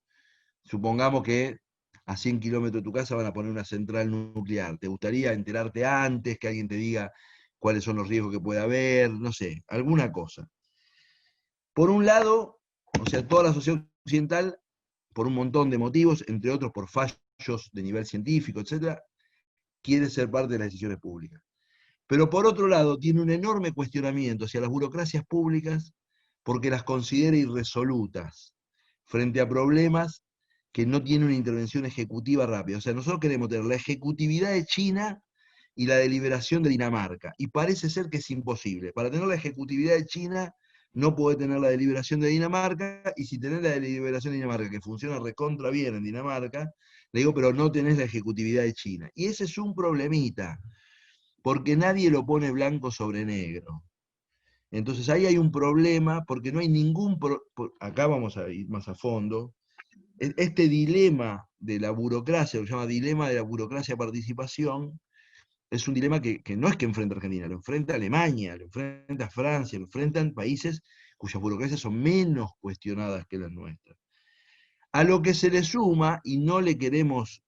Supongamos que a 100 kilómetros de tu casa van a poner una central nuclear. ¿Te gustaría enterarte antes, que alguien te diga cuáles son los riesgos que puede haber? No sé, alguna cosa. Por un lado, o sea, toda la sociedad occidental, por un montón de motivos, entre otros por fallos de nivel científico, etc., quiere ser parte de las decisiones públicas. Pero por otro lado, tiene un enorme cuestionamiento hacia las burocracias públicas porque las considera irresolutas frente a problemas que no tienen una intervención ejecutiva rápida. O sea, nosotros queremos tener la ejecutividad de China y la deliberación de Dinamarca, y parece ser que es imposible. Para tener la ejecutividad de China, no puede tener la deliberación de Dinamarca, y si tenés la deliberación de Dinamarca, que funciona recontra bien en Dinamarca, le digo, pero no tenés la ejecutividad de China. Y ese es un problemita, porque nadie lo pone blanco sobre negro. Entonces ahí hay un problema, porque no hay ningún... acá vamos a ir más a fondo. este dilema de la burocracia, lo que se llama dilema de la burocracia-participación, es un dilema que no es que enfrenta a Argentina, lo enfrenta a Alemania, lo enfrenta a Francia, lo enfrentan países cuyas burocracias son menos cuestionadas que las nuestras. A lo que se le suma, y no le queremos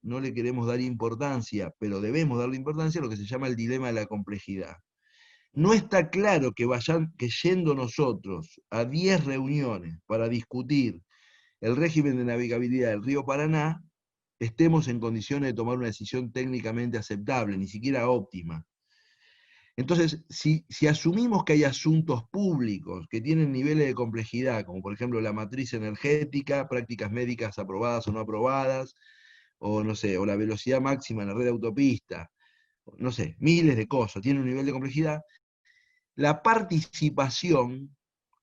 dar importancia, pero debemos darle importancia, lo que se llama el dilema de la complejidad. No está claro que yendo nosotros a 10 reuniones para discutir el régimen de navegabilidad del río Paraná, estemos en condiciones de tomar una decisión técnicamente aceptable, ni siquiera óptima. Entonces, si asumimos que hay asuntos públicos que tienen niveles de complejidad, como por ejemplo la matriz energética, prácticas médicas aprobadas o no aprobadas, o no sé, o la velocidad máxima en la red de autopista, no sé, miles de cosas, tienen un nivel de complejidad, la participación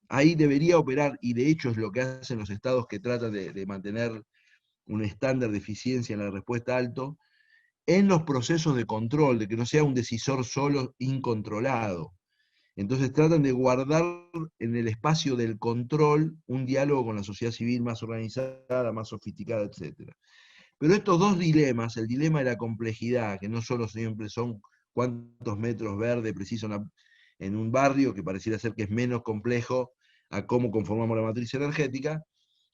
ahí debería operar, y de hecho es lo que hacen los estados que tratan de mantener un estándar de eficiencia en la respuesta alto, en los procesos de control, de que no sea un decisor solo incontrolado. Entonces tratan de guardar en el espacio del control un diálogo con la sociedad civil más organizada, más sofisticada, etc. Pero estos dos dilemas, el dilema de la complejidad, que no solo siempre son cuántos metros verdes preciso en un barrio, que pareciera ser que es menos complejo a cómo conformamos la matriz energética,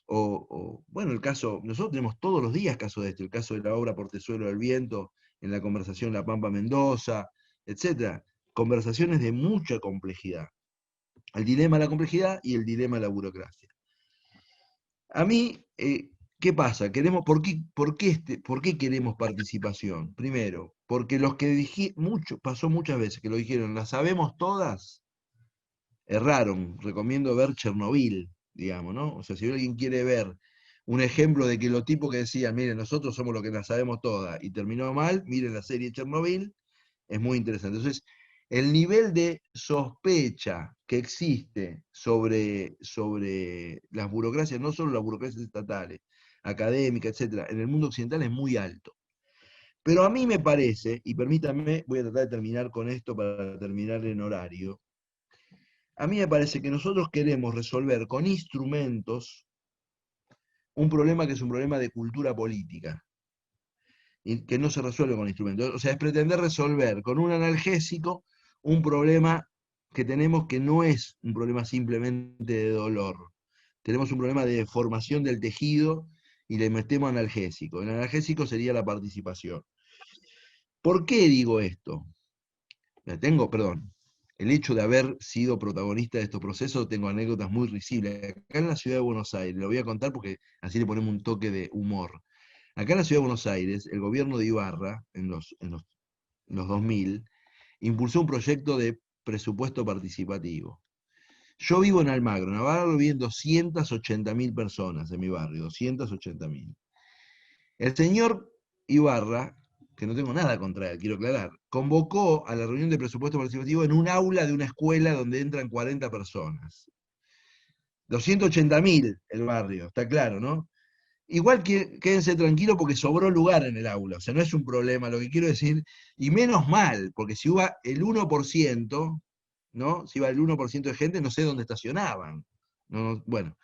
bueno, el caso, nosotros tenemos todos los días casos de esto, el caso de la obra Portezuelo del Viento, en la conversación La Pampa Mendoza, etc. Conversaciones de mucha complejidad. El dilema de la complejidad y el dilema de la burocracia. A mí, ¿qué pasa? ¿Por qué queremos participación? Primero, porque los que pasó muchas veces que lo dijeron, las sabemos todas, erraron. Recomiendo ver Chernobyl, digamos, ¿no? O sea, si alguien quiere ver un ejemplo de que los tipos que decían, miren, nosotros somos los que las sabemos todas, y terminó mal, miren la serie Chernobyl, es muy interesante. Entonces, el nivel de sospecha que existe sobre las burocracias, no solo las burocracias estatales, académicas, etcétera, en el mundo occidental es muy alto. Pero a mí me parece, y permítanme, voy a tratar de terminar con esto para terminar en horario, a mí me parece que nosotros queremos resolver con instrumentos un problema que es un problema de cultura política, y que no se resuelve con instrumentos. O sea, es pretender resolver con un analgésico un problema que tenemos que no es un problema simplemente de dolor. Tenemos un problema de deformación del tejido y le metemos analgésico. El analgésico sería la participación. ¿Por qué digo esto? El hecho de haber sido protagonista de estos procesos, tengo anécdotas muy risibles. Acá en la ciudad de Buenos Aires, lo voy a contar porque así le ponemos un toque de humor. Acá en la ciudad de Buenos Aires, el gobierno de Ibarra, en los 2000, impulsó un proyecto de presupuesto participativo. Yo vivo en Almagro, en Navarra viven 280.000 personas en mi barrio, 280.000. El señor Ibarra, que no tengo nada contra él, quiero aclarar, convocó a la reunión de presupuesto participativo en un aula de una escuela donde entran 40 personas. 280.000 el barrio, está claro, ¿no? Igual que quédense tranquilos porque sobró lugar en el aula, o sea, no es un problema, lo que quiero decir, y menos mal, porque si iba el 1%, ¿no? Si iba el 1% de gente, no sé dónde estacionaban. Bueno,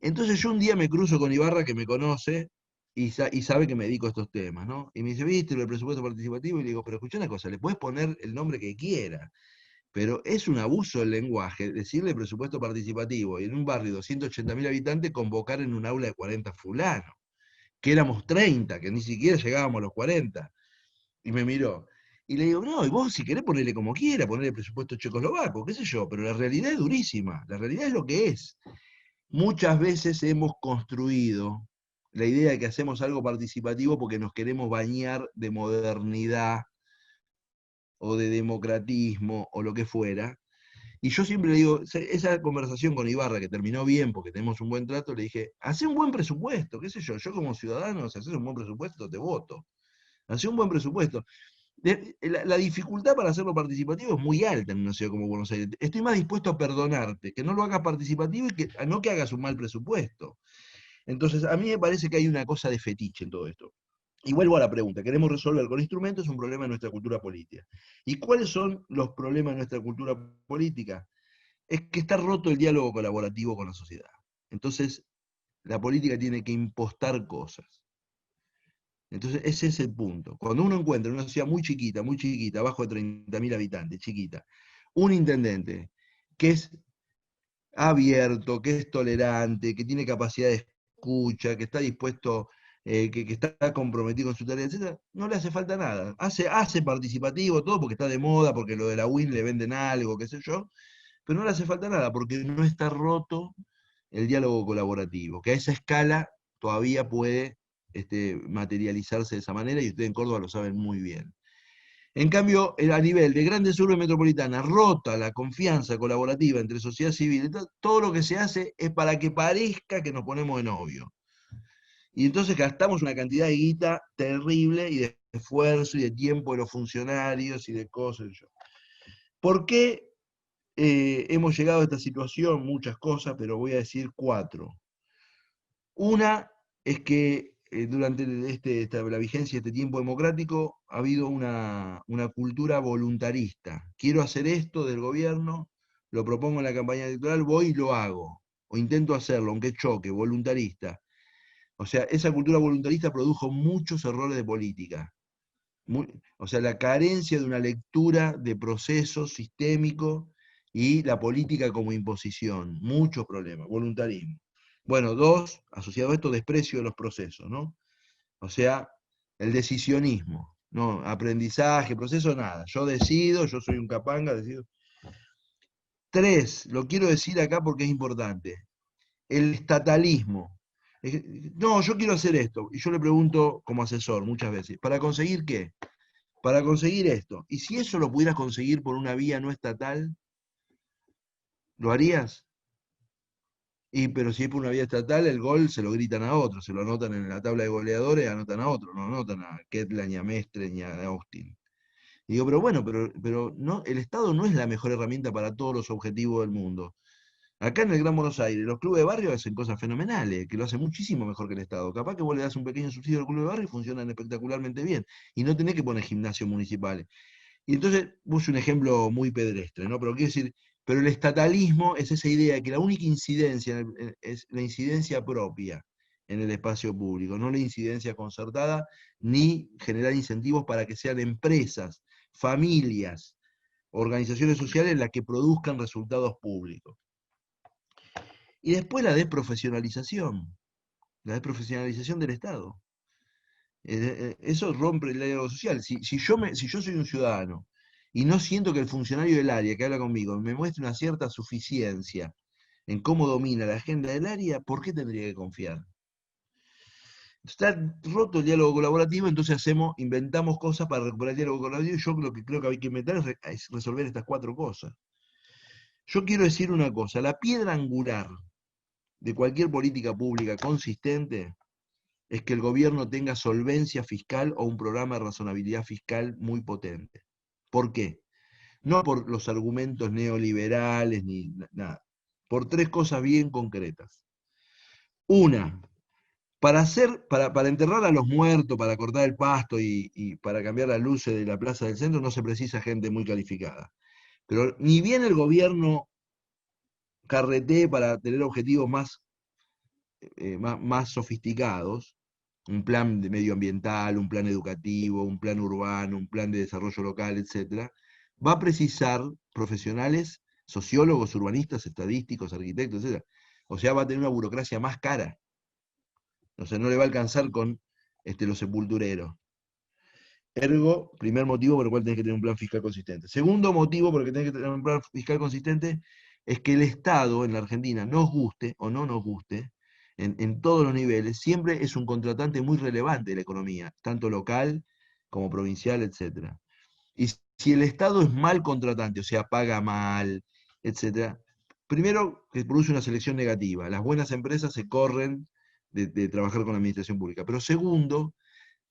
entonces yo un día me cruzo con Ibarra, que me conoce, y sabe que me dedico a estos temas, ¿no? Y me dice, ¿viste el presupuesto participativo? Y le digo, pero escucha una cosa, le puedes poner el nombre que quiera, pero es un abuso del lenguaje decirle presupuesto participativo y en un barrio de 280.000 habitantes convocar en un aula de 40 fulanos, que éramos 30, que ni siquiera llegábamos a los 40. Y me miró. Y le digo, no, y vos si querés ponerle como quiera, ponerle presupuesto checoslovaco, qué sé yo, pero la realidad es durísima, la realidad es lo que es. Muchas veces hemos construido la idea de que hacemos algo participativo porque nos queremos bañar de modernidad o de democratismo o lo que fuera. Y yo siempre le digo, esa conversación con Ibarra, que terminó bien porque tenemos un buen trato, le dije, hacé un buen presupuesto, qué sé yo como ciudadano, si haces un buen presupuesto, te voto. Hacé un buen presupuesto. La dificultad para hacerlo participativo es muy alta en una ciudad como Buenos Aires. Estoy más dispuesto a perdonarte, que no lo hagas participativo y no que hagas un mal presupuesto. Entonces, a mí me parece que hay una cosa de fetiche en todo esto. Y vuelvo a la pregunta, ¿queremos resolver con instrumentos? Es un problema de nuestra cultura política. ¿Y cuáles son los problemas de nuestra cultura política? Es que está roto el diálogo colaborativo con la sociedad. Entonces, la política tiene que impostar cosas. Entonces, ese es el punto. Cuando uno encuentra en una ciudad muy chiquita, abajo de 30.000 habitantes, chiquita, un intendente que es abierto, que es tolerante, que tiene capacidad de escucha, que está dispuesto, que está comprometido con su tarea, etc., no le hace falta nada. Hace participativo todo porque está de moda, porque lo de la WIN le venden algo, qué sé yo, pero no le hace falta nada porque no está roto el diálogo colaborativo, que a esa escala todavía puede materializarse de esa manera, y ustedes en Córdoba lo saben muy bien. En cambio, a nivel de grandes urbes metropolitanas, rota la confianza colaborativa entre sociedad civil, todo lo que se hace es para que parezca que nos ponemos de novio. Y entonces gastamos una cantidad de guita terrible, y de esfuerzo, y de tiempo de los funcionarios, y de cosas. ¿Por qué hemos llegado a esta situación? Muchas cosas, pero voy a decir 4. Una es que durante la vigencia de este tiempo democrático ha habido una cultura voluntarista. Quiero hacer esto del gobierno, lo propongo en la campaña electoral, voy y lo hago, o intento hacerlo, aunque choque, voluntarista. O sea, esa cultura voluntarista produjo muchos errores de política. O sea, la carencia de una lectura de procesos sistémicos y la política como imposición. Muchos problemas, voluntarismo. Bueno, 2, asociado a esto, desprecio de los procesos, ¿no? O sea, el decisionismo, ¿no? Aprendizaje, proceso, nada. Yo decido, yo soy un capanga, decido. 3, lo quiero decir acá porque es importante, el estatalismo. No, yo quiero hacer esto. Y yo le pregunto como asesor muchas veces, ¿para conseguir qué? Para conseguir esto. ¿Y si eso lo pudieras conseguir por una vía no estatal, lo harías? Pero si es por una vía estatal, el gol se lo gritan a otro, se lo anotan en la tabla de goleadores, anotan a otro, no anotan a Ketla, ni a Mestre, ni a Austin. Y digo, pero bueno, pero no, el Estado no es la mejor herramienta para todos los objetivos del mundo. Acá en el Gran Buenos Aires, los clubes de barrio hacen cosas fenomenales, que lo hacen muchísimo mejor que el Estado. Capaz que vos le das un pequeño subsidio al club de barrio y funcionan espectacularmente bien. Y no tenés que poner gimnasios municipales. Y entonces puse un ejemplo muy pedestre, ¿no? Pero quiero decir, pero el estatalismo es esa idea de que la única incidencia es la incidencia propia en el espacio público, no la incidencia concertada, ni generar incentivos para que sean empresas, familias, organizaciones sociales las que produzcan resultados públicos. Y después la desprofesionalización del Estado. Eso rompe el diálogo social. Si yo soy un ciudadano y no siento que el funcionario del área que habla conmigo me muestre una cierta suficiencia en cómo domina la agenda del área, ¿por qué tendría que confiar? Está roto el diálogo colaborativo, entonces inventamos cosas para recuperar el diálogo colaborativo, y yo lo que creo que hay que inventar es resolver estas 4 cosas. Yo quiero decir una cosa, la piedra angular de cualquier política pública consistente es que el gobierno tenga solvencia fiscal o un programa de razonabilidad fiscal muy potente. ¿Por qué? No por los argumentos neoliberales ni nada. Por 3 cosas bien concretas. Una, para enterrar a los muertos, para cortar el pasto y para cambiar las luces de la plaza del centro no se precisa gente muy calificada. Pero ni bien el gobierno carretee para tener objetivos más sofisticados, un plan medioambiental, un plan educativo, un plan urbano, un plan de desarrollo local, etc., va a precisar profesionales, sociólogos, urbanistas, estadísticos, arquitectos, etc. O sea, va a tener una burocracia más cara. O sea, no le va a alcanzar con los sepultureros. Ergo, primer motivo por el cual tenés que tener un plan fiscal consistente. Segundo motivo por el que tenés que tener un plan fiscal consistente es que el Estado en la Argentina, nos guste o no nos guste, en todos los niveles, siempre es un contratante muy relevante de la economía, tanto local como provincial, etc. Y si el Estado es mal contratante, o sea, paga mal, etc., primero que produce una selección negativa. Las buenas empresas se corren de trabajar con la administración pública. Pero segundo,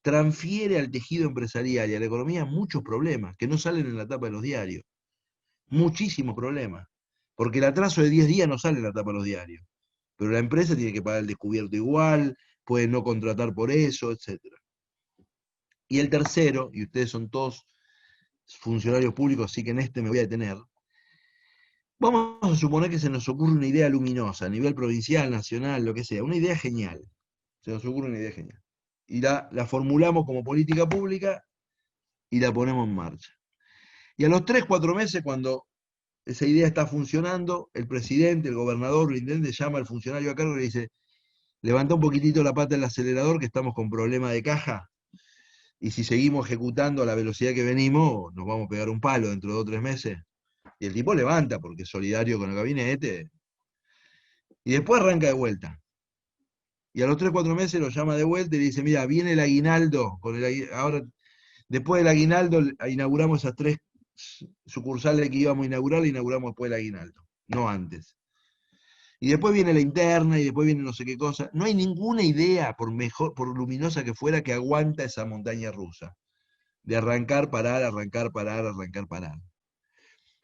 transfiere al tejido empresarial y a la economía muchos problemas que no salen en la tapa de los diarios. Muchísimos problemas. Porque el atraso de 10 días no sale en la tapa de los diarios. Pero la empresa tiene que pagar el descubierto igual, puede no contratar por eso, etc. Y el tercero, y ustedes son todos funcionarios públicos, así que en este me voy a detener, Vamos a suponer que se nos ocurre una idea luminosa a nivel provincial, nacional, lo que sea, una idea genial. Se nos ocurre una idea genial. Y la formulamos como política pública y la ponemos en marcha. Y a los 3, 4 meses, cuando esa idea está funcionando, el presidente, el gobernador, el intendente llama al funcionario a cargo y le dice: levanta un poquitito la pata del acelerador que estamos con problema de caja, y si seguimos ejecutando a la velocidad que venimos, nos vamos a pegar un palo dentro de 2 o 3 meses. Y el tipo levanta, porque es solidario con el gabinete, y después arranca de vuelta. Y a los 3 o 4 meses lo llama de vuelta y le dice: mira, viene el aguinaldo, ahora, después del aguinaldo, inauguramos esas 3 sucursales que íbamos a inaugurar, la inauguramos después del aguinaldo, no antes. Y después viene la interna, y después viene no sé qué cosa. No hay ninguna idea, por luminosa que fuera, que aguanta esa montaña rusa. De arrancar, parar, arrancar, parar, arrancar, parar.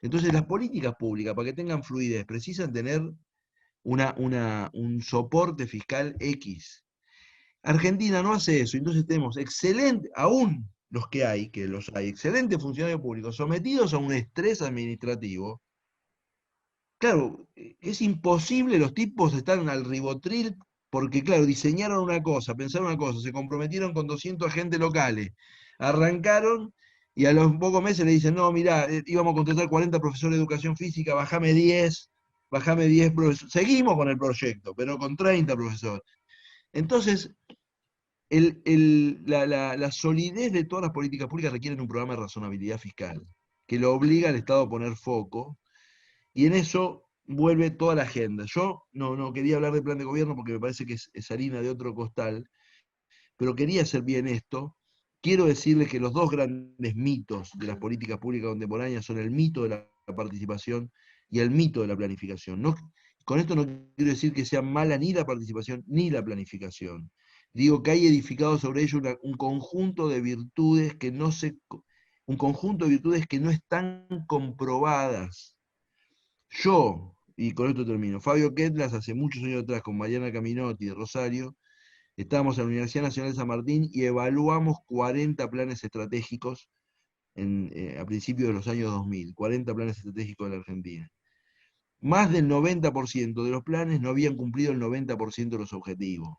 Entonces las políticas públicas, para que tengan fluidez, precisan tener un soporte fiscal X. Argentina no hace eso, entonces tenemos aún los que hay, excelentes funcionarios públicos sometidos a un estrés administrativo. Claro, es imposible, los tipos están al ribotril porque, claro, diseñaron una cosa, pensaron una cosa, se comprometieron con 200 agentes locales, arrancaron y a los pocos meses le dicen: no, mirá, íbamos a contratar 40 profesores de educación física, bajame 10 profesores. Seguimos con el proyecto, pero con 30 profesores. Entonces, la solidez de todas las políticas públicas requieren un programa de razonabilidad fiscal, que lo obliga al Estado a poner foco. Y en eso vuelve toda la agenda. Yo no quería hablar de plan de gobierno porque me parece que es harina de otro costal, pero quería hacer bien esto. Quiero decirles que los 2 grandes mitos de las políticas públicas contemporáneas son el mito de la participación y el mito de la planificación. Con esto no quiero decir que sea mala ni la participación ni la planificación. Digo que hay edificado sobre ello un conjunto de virtudes un conjunto de virtudes que no están comprobadas. Yo, y con esto termino, Fabio Ketlas, hace muchos años atrás, con Mariana Caminotti de Rosario, estábamos en la Universidad Nacional de San Martín y evaluamos 40 planes estratégicos a principios de los años 2000, 40 planes estratégicos de la Argentina. Más del 90% de los planes no habían cumplido el 90% de los objetivos.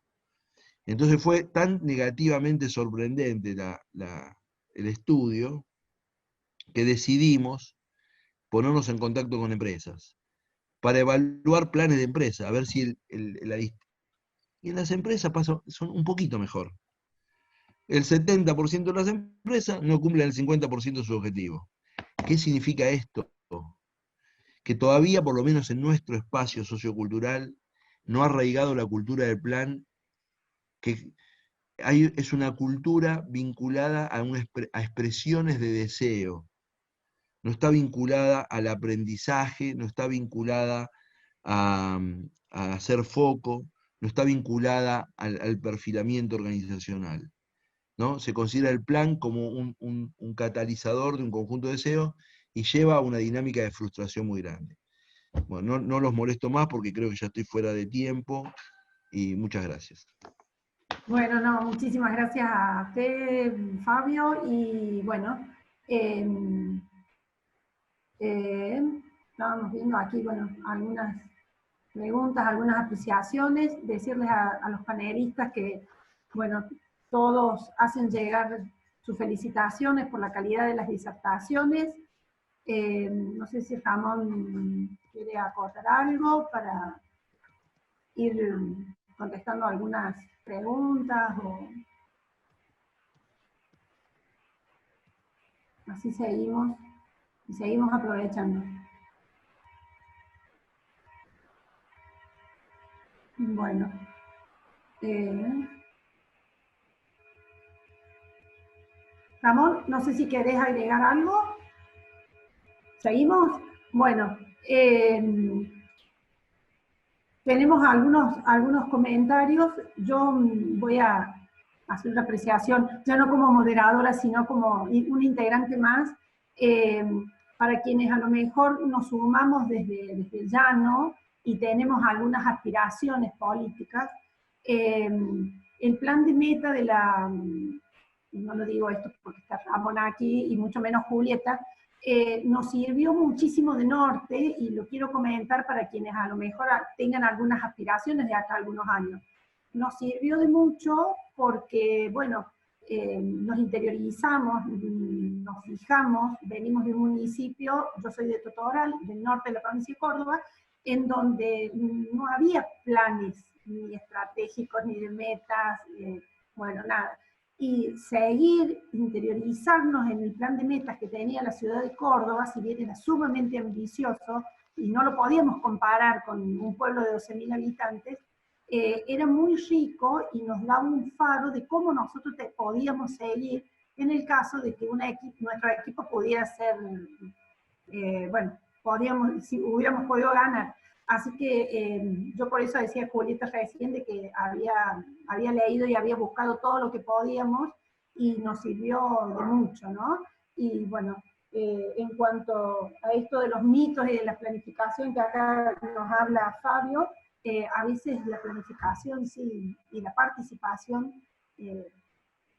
Entonces fue tan negativamente sorprendente el estudio que decidimos ponernos en contacto con empresas para evaluar planes de empresa, a ver si y en las empresas son un poquito mejor. El 70% de las empresas no cumplen el 50% de su objetivo. ¿Qué significa esto? Que todavía, por lo menos en nuestro espacio sociocultural, no ha arraigado la cultura del plan, que es una cultura vinculada a expresiones de deseo. No está vinculada al aprendizaje, no está vinculada a hacer foco, no está vinculada al perfilamiento organizacional, ¿no? Se considera el plan como un catalizador de un conjunto de deseos y lleva a una dinámica de frustración muy grande. Bueno, no los molesto más porque creo que ya estoy fuera de tiempo y muchas gracias. Bueno, no, muchísimas gracias a usted, Fabio, y bueno, estábamos viendo aquí, bueno, algunas preguntas, algunas apreciaciones, decirles a los panelistas que, bueno, todos hacen llegar sus felicitaciones por la calidad de las disertaciones. No sé si Ramón quiere acotar algo para ir contestando algunas preguntas o así seguimos y seguimos aprovechando. Bueno, Ramón, no sé si querés agregar algo. ¿Seguimos? Bueno, tenemos algunos comentarios. Yo voy a hacer una apreciación, ya no como moderadora, sino como un integrante más, para quienes a lo mejor nos sumamos desde el llano y tenemos algunas aspiraciones políticas. El plan de meta de no lo digo esto porque está Ramón aquí y mucho menos Julieta, nos sirvió muchísimo de norte, y lo quiero comentar para quienes a lo mejor tengan algunas aspiraciones de acá a algunos años. Nos sirvió de mucho porque, bueno, nos interiorizamos, nos fijamos, venimos de un municipio, yo soy de Totoral, del norte de la provincia de Córdoba, en donde no había planes ni estratégicos, ni de metas, bueno, nada. Y seguir, interiorizarnos en el plan de metas que tenía la ciudad de Córdoba, si bien era sumamente ambicioso, y no lo podíamos comparar con un pueblo de 12.000 habitantes, era muy rico y nos daba un faro de cómo nosotros podíamos seguir en el caso de que nuestro equipo pudiera ser, bueno, si hubiéramos podido ganar. Así que yo por eso decía a Julieta recién de que había leído y había buscado todo lo que podíamos, y nos sirvió de mucho, ¿no? Y bueno, en cuanto a esto de los mitos y de la planificación que acá nos habla Fabio, a veces la planificación sí, y la participación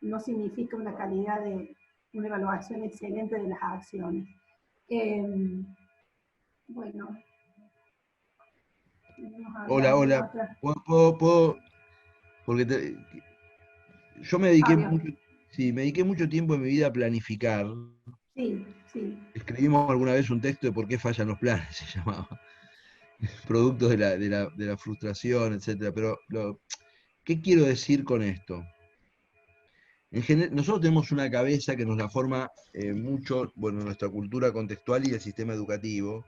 no significa una calidad de una evaluación excelente de las acciones. Bueno. Hola. Porque yo me dediqué mucho tiempo en mi vida a planificar. Sí, sí. Escribimos alguna vez un texto de por qué fallan los planes, se llamaba. Productos de la frustración, etc. Pero, ¿qué quiero decir con esto? Nosotros tenemos una cabeza que nos la forma mucho, bueno, nuestra cultura contextual y el sistema educativo.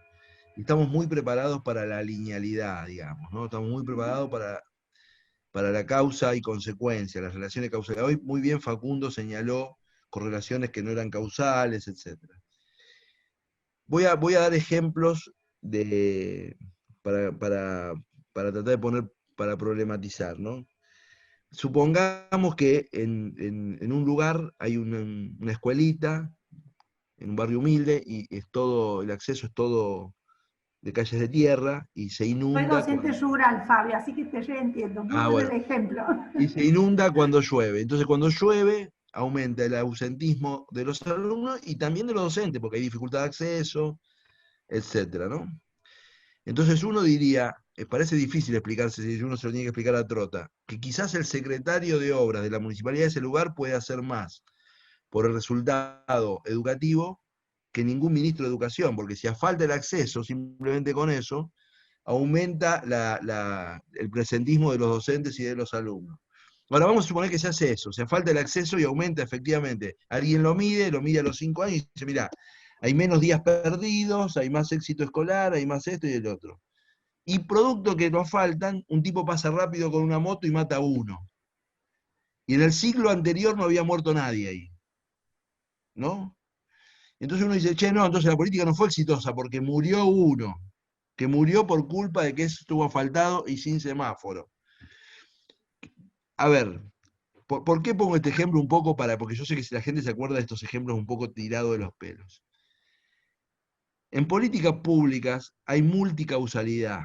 Y estamos muy preparados para la linealidad, digamos, ¿no? Estamos muy preparados para la causa y consecuencia, las relaciones causales. Hoy muy bien Facundo señaló correlaciones que no eran causales, etc. Voy a dar ejemplos para tratar de poner, para problematizar, ¿no? Supongamos que en un lugar hay una escuelita, en un barrio humilde, y el acceso es todo de calles de tierra, y se Soy inunda docente rural, Fabio, así que te reentiendo. Muy bueno el bueno, ejemplo. y se inunda cuando llueve. Entonces, cuando llueve, aumenta el ausentismo de los alumnos y también de los docentes, porque hay dificultad de acceso, etcétera, ¿no? Entonces uno diría, parece difícil explicarse, si uno se lo tiene que explicar a Trota, que quizás el secretario de obras de la municipalidad de ese lugar puede hacer más por el resultado educativo que ningún ministro de educación, porque si falta el acceso, simplemente con eso, aumenta el presentismo de los docentes y de los alumnos. Ahora vamos a suponer que se hace eso, se falta el acceso y aumenta efectivamente. Alguien lo mide a los 5 años y dice, mira, hay menos días perdidos, hay más éxito escolar, hay más esto y el otro. Y producto que nos faltan, un tipo pasa rápido con una moto y mata a uno. Y en el siglo anterior no había muerto nadie ahí. ¿No? Entonces uno dice, che, no, entonces la política no fue exitosa porque murió uno, que murió por culpa de que estuvo asfaltado y sin semáforo. A ver, ¿por qué pongo este ejemplo un poco porque yo sé que si la gente se acuerda de estos ejemplos un poco tirado de los pelos? En políticas públicas hay multicausalidad.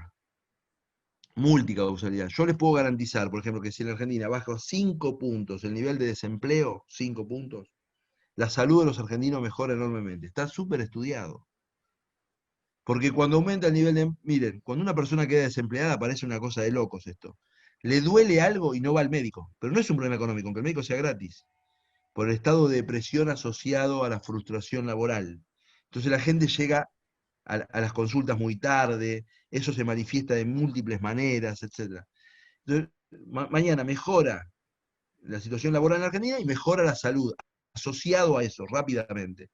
Multicausalidad. Yo les puedo garantizar, por ejemplo, que si en Argentina baja 5 puntos el nivel de desempleo, 5 puntos, la salud de los argentinos mejora enormemente. Está súper estudiado. Porque cuando aumenta el nivel de... Miren, cuando una persona queda desempleada parece una cosa de locos esto. Le duele algo y no va al médico. Pero no es un problema económico, aunque el médico sea gratis. Por el estado de depresión asociado a la frustración laboral. Entonces la gente llega a las consultas muy tarde, eso se manifiesta de múltiples maneras, etc. Entonces, mañana mejora la situación laboral en Argentina y mejora la salud, asociado a eso, rápidamente.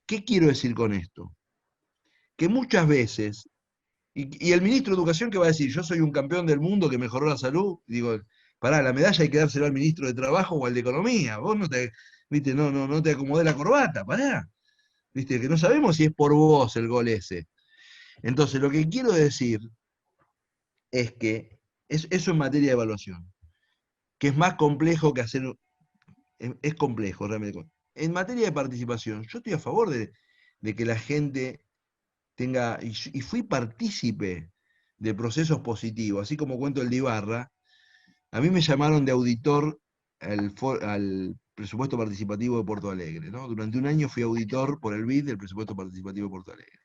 ¿Qué quiero decir con esto? Que muchas veces, y el ministro de Educación que va a decir, yo soy un campeón del mundo que mejoró la salud, digo, pará, la medalla hay que dársela al ministro de Trabajo o al de Economía, vos no te acomodé la corbata, pará. ¿Viste? Que no sabemos si es por vos el gol ese. Entonces, lo que quiero decir es que eso en materia de evaluación, que es más complejo que hacer, es complejo realmente. En materia de participación, yo estoy a favor de que la gente tenga, y fui partícipe de procesos positivos, así como cuento el de Ibarra. A mí me llamaron de auditor al presupuesto participativo de Porto Alegre, ¿no? Durante un año fui auditor por el BID del presupuesto participativo de Porto Alegre.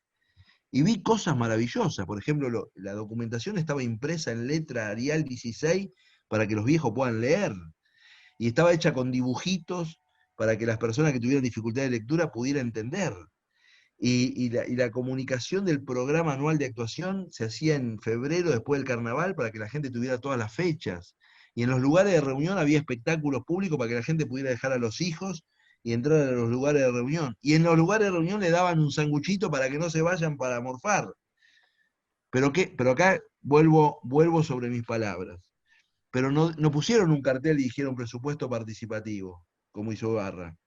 Y vi cosas maravillosas. Por ejemplo, la documentación estaba impresa en letra Arial 16 para que los viejos puedan leer. Y estaba hecha con dibujitos para que las personas que tuvieran dificultad de lectura pudieran entender. Y la comunicación del programa anual de actuación se hacía en febrero, después del carnaval, para que la gente tuviera todas las fechas. Y en los lugares de reunión había espectáculos públicos para que la gente pudiera dejar a los hijos y entrar a los lugares de reunión. Y en los lugares de reunión le daban un sanguchito para que no se vayan para morfar. Pero acá vuelvo sobre mis palabras. Pero no pusieron un cartel y dijeron presupuesto participativo, como hizo Barra.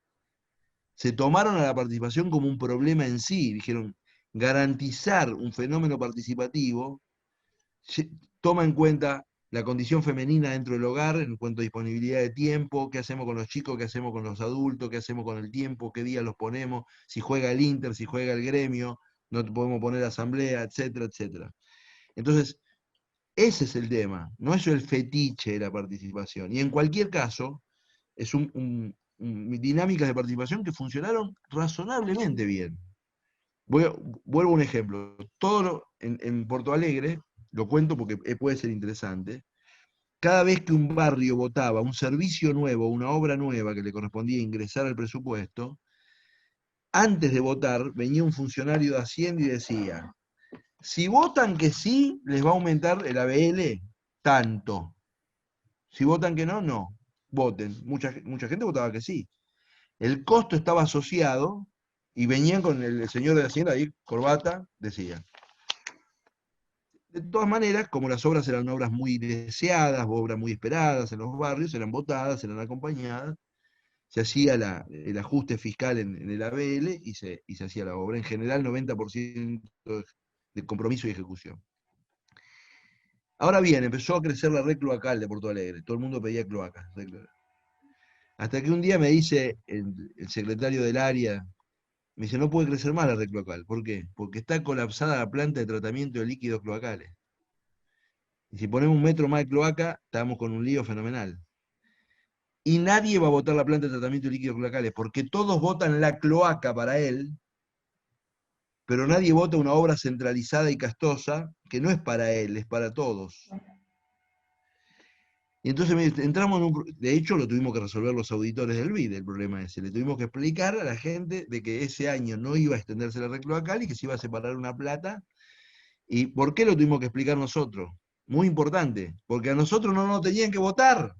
Se tomaron a la participación como un problema en sí. Dijeron, garantizar un fenómeno participativo toma en cuenta la condición femenina dentro del hogar, en cuanto a disponibilidad de tiempo, qué hacemos con los chicos, qué hacemos con los adultos, qué hacemos con el tiempo, qué días los ponemos, si juega el Inter, si juega el gremio, no podemos poner asamblea, etcétera, etcétera. Entonces, ese es el tema, no es el fetiche de la participación. Y en cualquier caso, es dinámicas de participación que funcionaron razonablemente bien. Vuelvo a un ejemplo. En Porto Alegre, lo cuento porque puede ser interesante, cada vez que un barrio votaba un servicio nuevo, una obra nueva que le correspondía ingresar al presupuesto, antes de votar venía un funcionario de Hacienda y decía, si votan que sí, les va a aumentar el ABL tanto. Si votan que no, no. Voten. Mucha gente votaba que sí. El costo estaba asociado y venían con el señor de Hacienda ahí, corbata, decía. De todas maneras, como las obras eran obras muy deseadas, obras muy esperadas en los barrios, eran votadas, eran acompañadas, se hacía el ajuste fiscal en el ABL y se hacía la obra. En general, 90% de compromiso y ejecución. Ahora bien, empezó a crecer la red cloacal de Porto Alegre. Todo el mundo pedía cloacas. Hasta que un día me dice el secretario del área, me dice, no puede crecer más la red cloacal. ¿Por qué? Porque está colapsada la planta de tratamiento de líquidos cloacales. Y si ponemos 1 metro más de cloaca, estamos con un lío fenomenal. Y nadie va a votar la planta de tratamiento de líquidos cloacales, porque todos votan la cloaca para él, pero nadie vota una obra centralizada y costosa que no es para él, es para todos. Y entonces entramos de hecho lo tuvimos que resolver los auditores del BID, el problema ese. Le tuvimos que explicar a la gente de que ese año no iba a extenderse la red cloacal y que se iba a separar una plata. ¿Y por qué lo tuvimos que explicar nosotros? Muy importante, porque a nosotros no nos tenían que votar.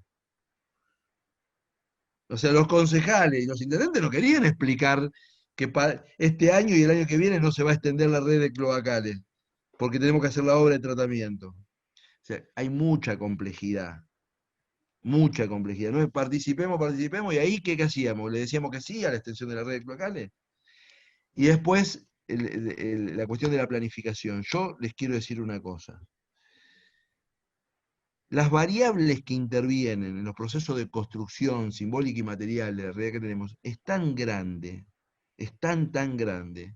O sea, los concejales y los intendentes no querían explicar que para este año y el año que viene no se va a extender la red de cloacales, porque tenemos que hacer la obra de tratamiento. O sea, hay mucha complejidad. Mucha complejidad. ¿No? Participemos, y ahí ¿qué hacíamos? Le decíamos que sí a la extensión de las redes locales. Y después la cuestión de la planificación. Yo les quiero decir una cosa. Las variables que intervienen en los procesos de construcción simbólica y material de la realidad que tenemos es tan grande, tan grande,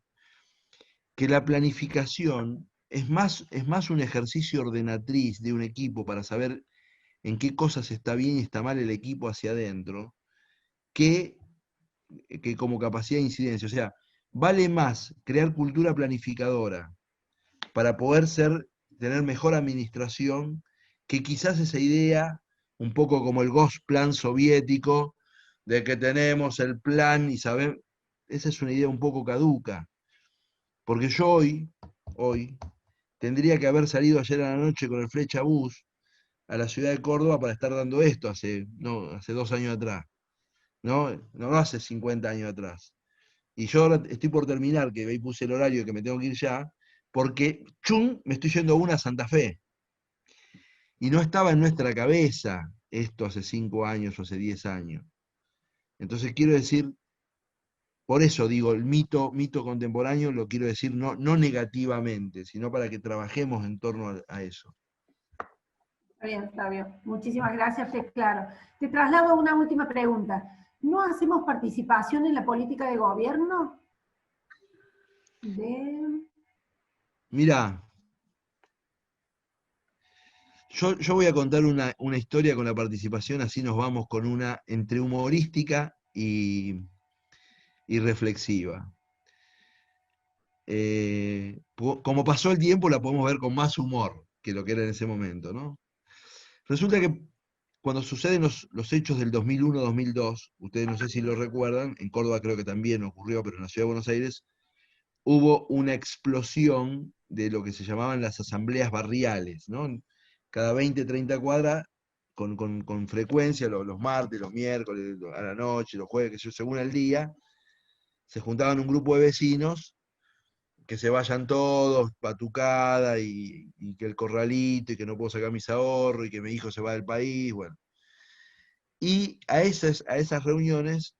que la planificación es más un ejercicio ordenatriz de un equipo para saber en qué cosas está bien y está mal el equipo hacia adentro, que como capacidad de incidencia. O sea, vale más crear cultura planificadora para poder tener mejor administración, que quizás esa idea, un poco como el Gosplan soviético, de que tenemos el plan y sabemos, esa es una idea un poco caduca. Porque yo hoy, tendría que haber salido ayer a la noche con el Flecha Bus a la ciudad de Córdoba para estar dando esto hace 2 años atrás, no hace 50 años atrás. Y yo ahora estoy por terminar, que ahí puse el horario que me tengo que ir ya, porque me estoy yendo a Santa Fe. Y no estaba en nuestra cabeza esto hace 5 años o hace 10 años. Entonces quiero decir, por eso digo, el mito contemporáneo lo quiero decir no negativamente, sino para que trabajemos en torno a eso. Está bien, Flavio. Muchísimas gracias, fue claro. Te traslado a una última pregunta. ¿No hacemos participación en la política de gobierno? Mirá, yo voy a contar una historia con la participación, así nos vamos con una entre humorística y reflexiva. Como pasó el tiempo, la podemos ver con más humor que lo que era en ese momento, ¿no? Resulta que cuando suceden los hechos del 2001-2002, ustedes no sé si lo recuerdan, en Córdoba creo que también ocurrió, pero en la Ciudad de Buenos Aires hubo una explosión de lo que se llamaban las asambleas barriales, ¿no? Cada 20, 30 cuadras, con frecuencia, los martes, los miércoles, a la noche, los jueves, que sé yo, según el día, se juntaban un grupo de vecinos, que se vayan todos, batucada, y que el corralito, y que no puedo sacar mis ahorros, y que mi hijo se va del país, bueno. Y a esas reuniones,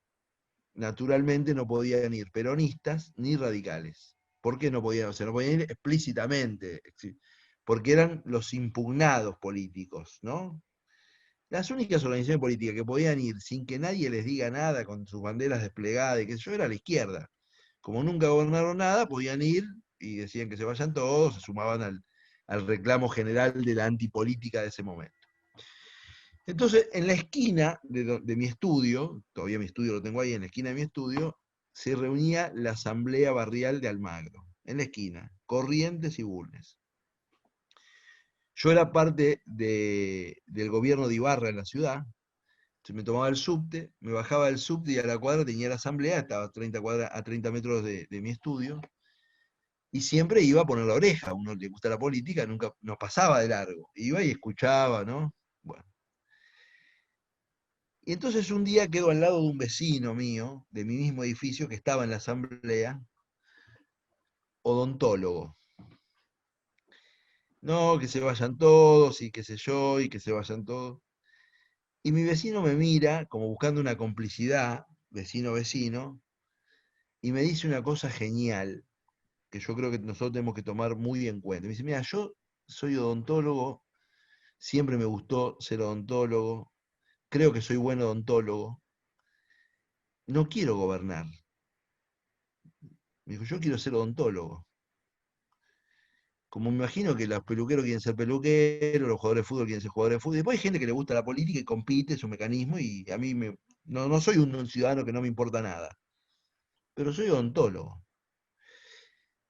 naturalmente, no podían ir peronistas ni radicales. ¿Por qué no podían? O sea, no podían ir explícitamente, porque eran los impugnados políticos, ¿no? Las únicas organizaciones políticas que podían ir sin que nadie les diga nada, con sus banderas desplegadas, y que yo, era la izquierda. Como nunca gobernaron nada, podían ir y decían que se vayan todos, se sumaban al reclamo general de la antipolítica de ese momento. Entonces, en la esquina de mi estudio, todavía mi estudio lo tengo ahí, en la esquina de mi estudio, se reunía la Asamblea Barrial de Almagro, en la esquina, Corrientes y Bulnes. Yo era parte del gobierno de Ibarra en la ciudad, entonces me tomaba el subte, me bajaba del subte y a la cuadra tenía la asamblea, estaba a 30 metros de mi estudio, y siempre iba a poner la oreja, a uno le gusta la política, nunca nos pasaba de largo, iba y escuchaba, ¿no? Bueno. Y entonces un día quedo al lado de un vecino mío, de mi mismo edificio, que estaba en la asamblea, odontólogo. No, que se vayan todos, y qué sé yo, y que se vayan todos. Y mi vecino me mira, como buscando una complicidad, vecino-vecino, y me dice una cosa genial, que yo creo que nosotros tenemos que tomar muy en cuenta. Me dice, mira, yo soy odontólogo, siempre me gustó ser odontólogo, creo que soy buen odontólogo, no quiero gobernar. Me dijo, yo quiero ser odontólogo. Como me imagino que los peluqueros quieren ser peluqueros, los jugadores de fútbol quieren ser jugadores de fútbol. Después hay gente que le gusta la política y compite, es un mecanismo, y a mí no soy un ciudadano que no me importa nada, pero soy odontólogo.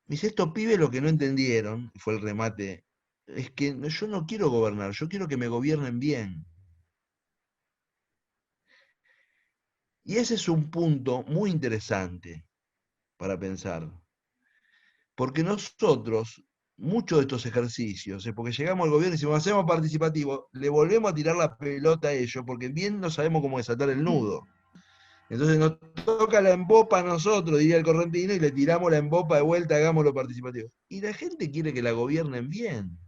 Me dice, estos pibes lo que no entendieron, y fue el remate, es que yo no quiero gobernar, yo quiero que me gobiernen bien. Y ese es un punto muy interesante para pensar. Porque nosotros, muchos de estos ejercicios, porque llegamos al gobierno y decimos, hacemos participativo, le volvemos a tirar la pelota a ellos, porque bien no sabemos cómo desatar el nudo. Entonces nos toca la embopa a nosotros, diría el correntino, y le tiramos la embopa de vuelta, hagámoslo participativo. Y la gente quiere que la gobiernen bien.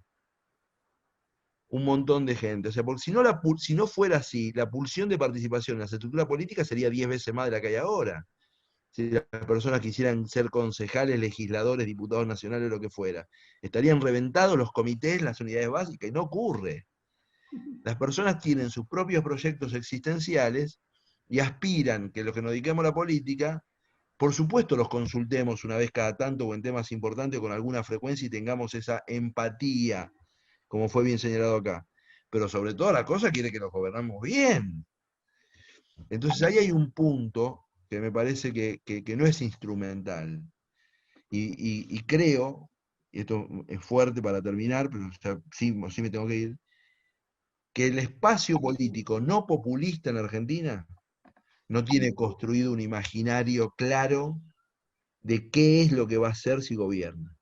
Un montón de gente. O sea, porque si no fuera así, la pulsión de participación en la estructura política sería 10 veces más de la que hay ahora. Si las personas quisieran ser concejales, legisladores, diputados nacionales, lo que fuera, estarían reventados los comités, las unidades básicas, y no ocurre. Las personas tienen sus propios proyectos existenciales y aspiran que los que nos dediquemos a la política, por supuesto los consultemos una vez cada tanto o en temas importantes con alguna frecuencia y tengamos esa empatía, como fue bien señalado acá. Pero sobre todas las cosas quiere que los gobernamos bien. Entonces ahí hay un punto que me parece que no es instrumental. Y creo, y esto es fuerte para terminar, pero ya sí me tengo que ir, que el espacio político no populista en Argentina no tiene construido un imaginario claro de qué es lo que va a hacer si gobierna.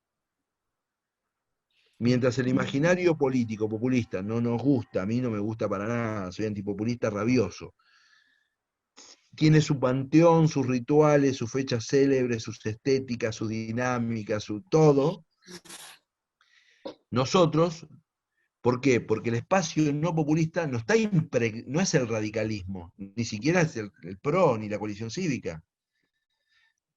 Mientras el imaginario político populista no nos gusta, a mí no me gusta para nada, soy antipopulista rabioso, tiene su panteón, sus rituales, sus fechas célebres, sus estéticas, su dinámica, su todo. Nosotros, ¿por qué? Porque el espacio no populista no es el radicalismo, ni siquiera es el PRO ni la coalición cívica.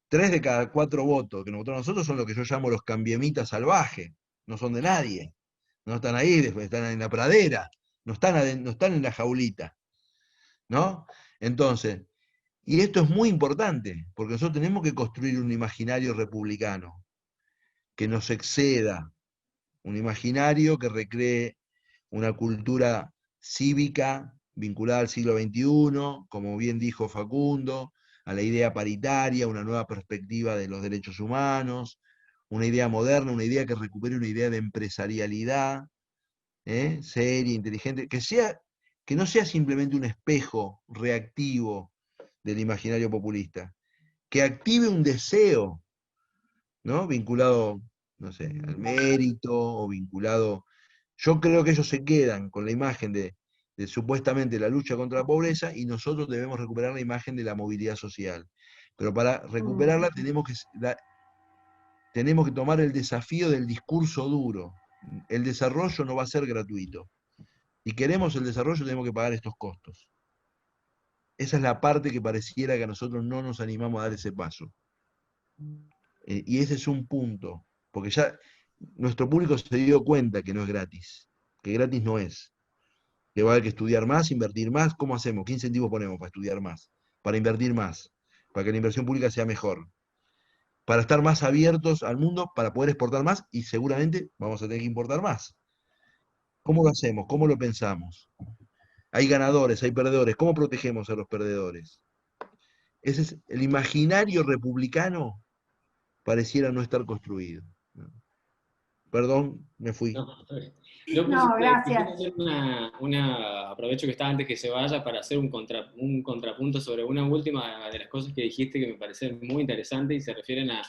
3 de cada 4 votos que nos votaron nosotros son lo que yo llamo los cambiemitas salvajes, no son de nadie, no están ahí, están en la pradera, no están en la jaulita, ¿no? Entonces, y esto es muy importante, porque nosotros tenemos que construir un imaginario republicano que nos exceda, un imaginario que recree una cultura cívica vinculada al siglo XXI, como bien dijo Facundo, a la idea paritaria, una nueva perspectiva de los derechos humanos, una idea moderna, una idea que recupere una idea de empresarialidad, seria, inteligente, que no sea simplemente un espejo reactivo del imaginario populista, que active un deseo, ¿no? Vinculado, no sé, al mérito o vinculado. Yo creo que ellos se quedan con la imagen de supuestamente la lucha contra la pobreza y nosotros debemos recuperar la imagen de la movilidad social. Pero para recuperarla tenemos que tomar el desafío del discurso duro. El desarrollo no va a ser gratuito. Si queremos el desarrollo tenemos que pagar estos costos. Esa es la parte que pareciera que a nosotros no nos animamos a dar ese paso. Y ese es un punto, porque ya nuestro público se dio cuenta que no es gratis, que gratis no es, que va a haber que estudiar más, invertir más. ¿Cómo hacemos? ¿Qué incentivos ponemos para estudiar más? Para invertir más, para que la inversión pública sea mejor, para estar más abiertos al mundo, para poder exportar más y seguramente vamos a tener que importar más. ¿Cómo lo hacemos? ¿Cómo lo pensamos? Hay ganadores, hay perdedores. ¿Cómo protegemos a los perdedores? Ese es el imaginario republicano, pareciera no estar construido. Perdón, me fui. No, yo No, quisiera gracias. hacer aprovecho que está antes que se vaya para hacer un contrapunto sobre una última de las cosas que dijiste que me parece muy interesante y se refieren a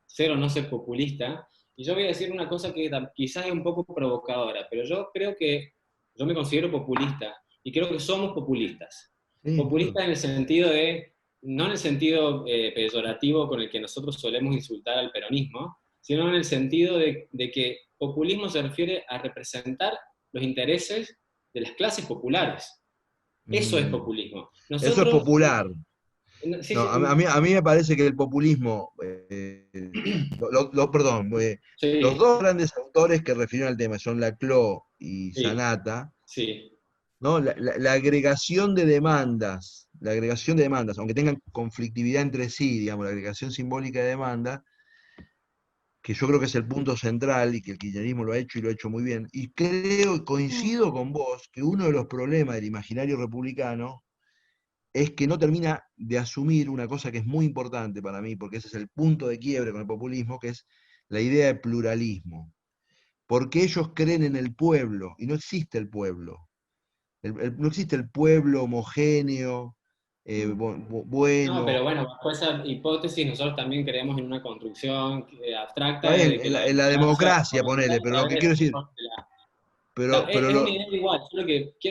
ser o no ser populista. Y yo voy a decir una cosa que quizás es un poco provocadora, pero yo creo que yo me considero populista y creo que somos populistas. Sí, Populistas en el sentido no en el sentido peyorativo con el que nosotros solemos insultar al peronismo, sino en el sentido de que populismo se refiere a representar los intereses de las clases populares. Eso es populismo. Eso es Nosotros, popular. sí, No, sí, a mí me parece que el populismo, perdón, los sí, dos grandes autores que refirieron al tema son Laclau y sí, Sanata, sí. ¿no? La agregación de demandas, aunque tengan conflictividad entre sí, digamos, la agregación simbólica de demanda, que yo creo que es el punto central y que el kirchnerismo lo ha hecho y lo ha hecho muy bien. Y creo y coincido con vos que uno de los problemas del imaginario republicano es que no termina de asumir una cosa que es muy importante para mí, porque ese es el punto de quiebre con el populismo, que es la idea de pluralismo. Porque ellos creen en el pueblo, y no existe el pueblo. No existe el pueblo homogéneo, No, bueno. pero bueno, bajo esa hipótesis nosotros también creemos en una construcción abstracta Está bien, de que la en la democracia democracia, organiza ponele, a pero lo través que de quiero los decir, hijos de la. pero Es una idea igual. Yo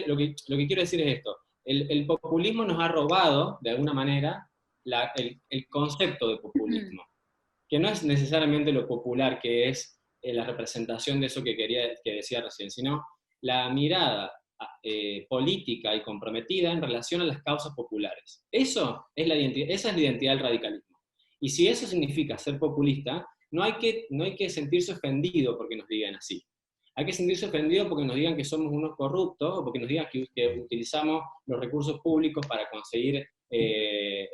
lo que quiero decir es esto. El populismo nos ha robado, de alguna manera, el concepto de populismo, que no es necesariamente lo popular, que es la representación de eso que decía recién, sino la mirada política y comprometida en relación a las causas populares. Esa es la identidad del radicalismo. Y si eso significa ser populista, no hay que sentirse ofendido porque nos digan así. Hay que sentirse ofendido porque nos digan que somos unos corruptos o porque nos digan que utilizamos los recursos públicos para conseguir mejores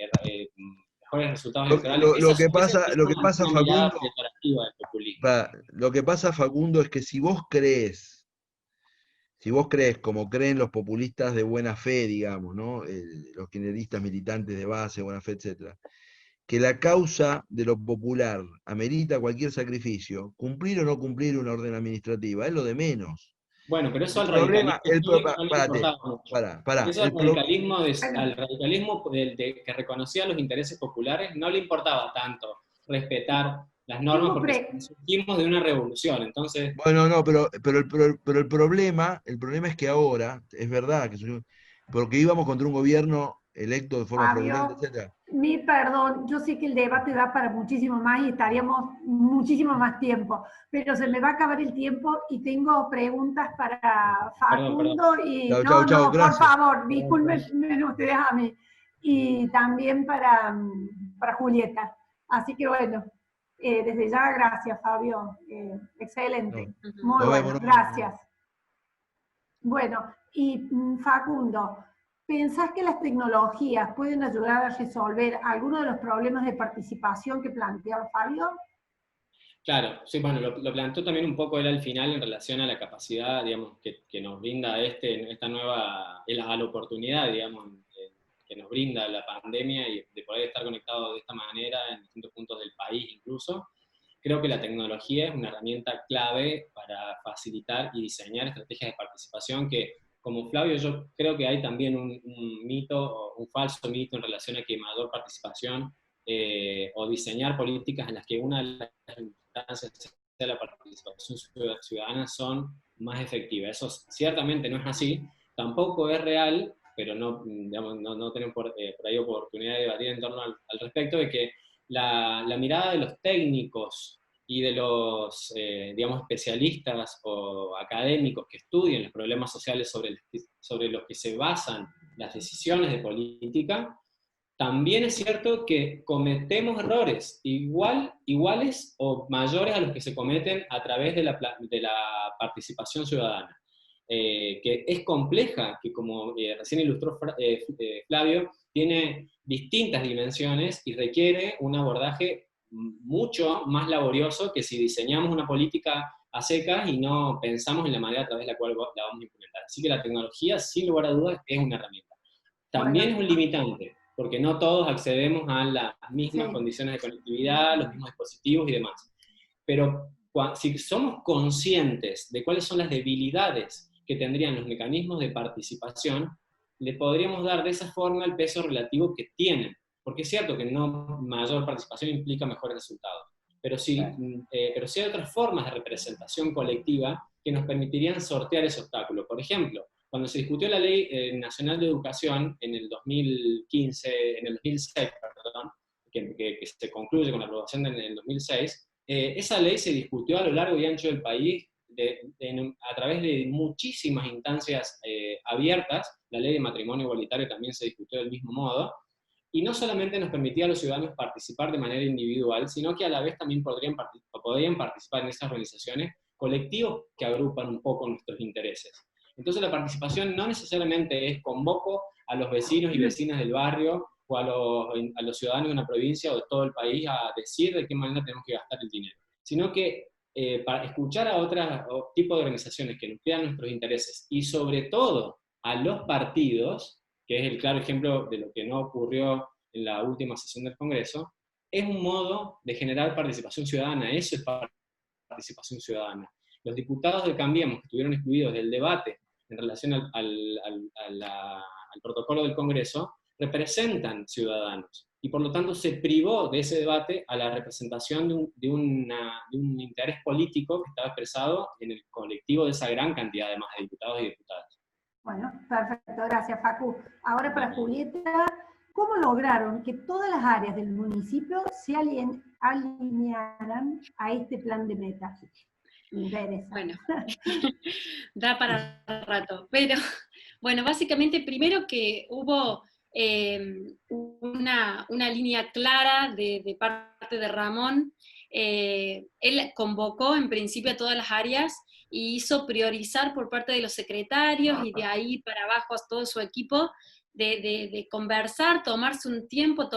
resultados electorales. lo que Esa pasa, es lo que pasa, una mirada Facundo, peyorativa del populismo. lo que pasa, Facundo, es que si vos crees, como creen los populistas de buena fe, digamos, ¿no? Los kirchneristas militantes de base, buena fe, etcétera, que la causa de lo popular amerita cualquier sacrificio, cumplir o no cumplir una orden administrativa, es lo de menos. Bueno, pero eso El al problema, radicalismo no le importaba mucho. Eso Bueno, al radicalismo que reconocía los intereses populares no le importaba tanto respetar las normas tengo porque surgimos de una revolución. Entonces, bueno, no, pero el problema es que ahora, es verdad, porque íbamos contra un gobierno electo de forma fraudulenta, Fabio, etcétera. mi perdón, yo sé que el debate da para muchísimo más y estaríamos muchísimo más tiempo, pero se me va a acabar el tiempo y tengo preguntas para perdón. Facundo y Chau, chau, no, chau, no, por gracias. favor, disculpen ustedes a mí y también para Julieta. Así que bueno, desde ya gracias Fabio, No, excelente, muy nos vemos, bueno, nos vemos. gracias. Bueno, y Facundo, ¿pensás que las tecnologías pueden ayudar a resolver algunos de los problemas de participación que planteaba Fabio? Claro, sí, bueno, lo planteó también un poco él al final en relación a la capacidad, digamos, que nos brinda esta nueva, a la oportunidad, digamos, que nos brinda la pandemia y de poder estar conectados de esta manera en distintos puntos del país incluso. Creo que la tecnología es una herramienta clave para facilitar y diseñar estrategias de participación que, como Flavio, yo creo que hay también un mito, un falso mito en relación a que mayor participación o diseñar políticas en las que una de las instancias de la participación ciudadana son más efectivas. Eso ciertamente no es así, tampoco es real, pero no, digamos, no tenemos por ahí oportunidad de debatir en torno al respecto, de que la mirada de los técnicos y de los, digamos, especialistas o académicos que estudian los problemas sociales sobre los que se basan las decisiones de política, también es cierto que cometemos errores iguales o mayores a los que se cometen a través de la participación ciudadana, que es compleja, que como recién ilustró Flavio, tiene distintas dimensiones y requiere un abordaje mucho más laborioso que si diseñamos una política a secas y no pensamos en la manera a través de la cual la vamos a implementar. Así que la tecnología, sin lugar a dudas, es una herramienta. También es un limitante, porque no todos accedemos a las mismas condiciones de conectividad, los mismos dispositivos y demás. Pero si somos conscientes de cuáles son las debilidades que tendrían los mecanismos de participación, le podríamos dar de esa forma el peso relativo que tienen. Porque es cierto que no mayor participación implica mejores resultados, pero sí hay otras formas de representación colectiva que nos permitirían sortear ese obstáculo. Por ejemplo, cuando se discutió la Ley Nacional de Educación en el 2015, en el 2006, perdón, que se concluye con la aprobación en el 2006, esa ley se discutió a lo largo y ancho del país a través de muchísimas instancias abiertas. La ley de matrimonio igualitario también se discutió del mismo modo, y no solamente nos permitía a los ciudadanos participar de manera individual, sino que a la vez también podrían participar en esas organizaciones colectivos que agrupan un poco nuestros intereses. Entonces la participación no necesariamente es convoco a los vecinos y vecinas del barrio o a los ciudadanos de una provincia o de todo el país a decir de qué manera tenemos que gastar el dinero, sino que para escuchar a otros tipos de organizaciones que nuclean nuestros intereses y sobre todo a los partidos, que es el claro ejemplo de lo que no ocurrió en la última sesión del Congreso, es un modo de generar participación ciudadana. Eso es participación ciudadana. Los diputados de Cambiemos, que estuvieron excluidos del debate en relación al protocolo del Congreso, representan ciudadanos, y por lo tanto se privó de ese debate a la representación de un interés político que estaba expresado en el colectivo de esa gran cantidad además de diputados y diputadas. Bueno, perfecto, gracias Facu. Ahora para Julieta, ¿cómo lograron que todas las áreas del municipio se alinearan a este plan de metas? Bueno, da para rato, pero bueno, básicamente primero que hubo una línea clara de parte de Ramón. Él convocó en principio a todas las áreas y hizo priorizar por parte de los secretarios y de ahí para abajo a todo su equipo de conversar, tomarse un tiempo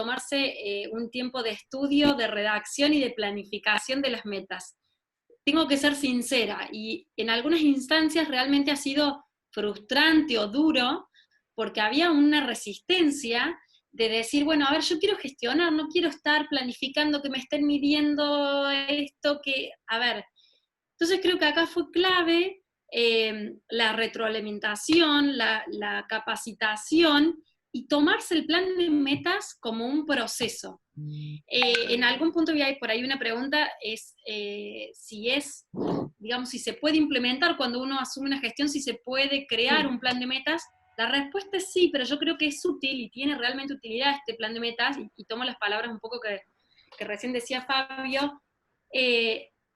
de estudio, de redacción y de planificación de las metas. Tengo que ser sincera, y en algunas instancias realmente ha sido frustrante o duro, porque había una resistencia de decir, bueno, a ver, yo quiero gestionar, no quiero estar planificando que me estén midiendo esto, a ver. Entonces creo que acá fue clave la retroalimentación, la capacitación, y tomarse el plan de metas como un proceso. En algún punto vi por ahí una pregunta, digamos, si se puede implementar cuando uno asume una gestión, si se puede crear un plan de metas. La respuesta es sí, pero yo creo que es útil y tiene realmente utilidad este plan de metas, y tomo las palabras un poco que recién decía Fabio.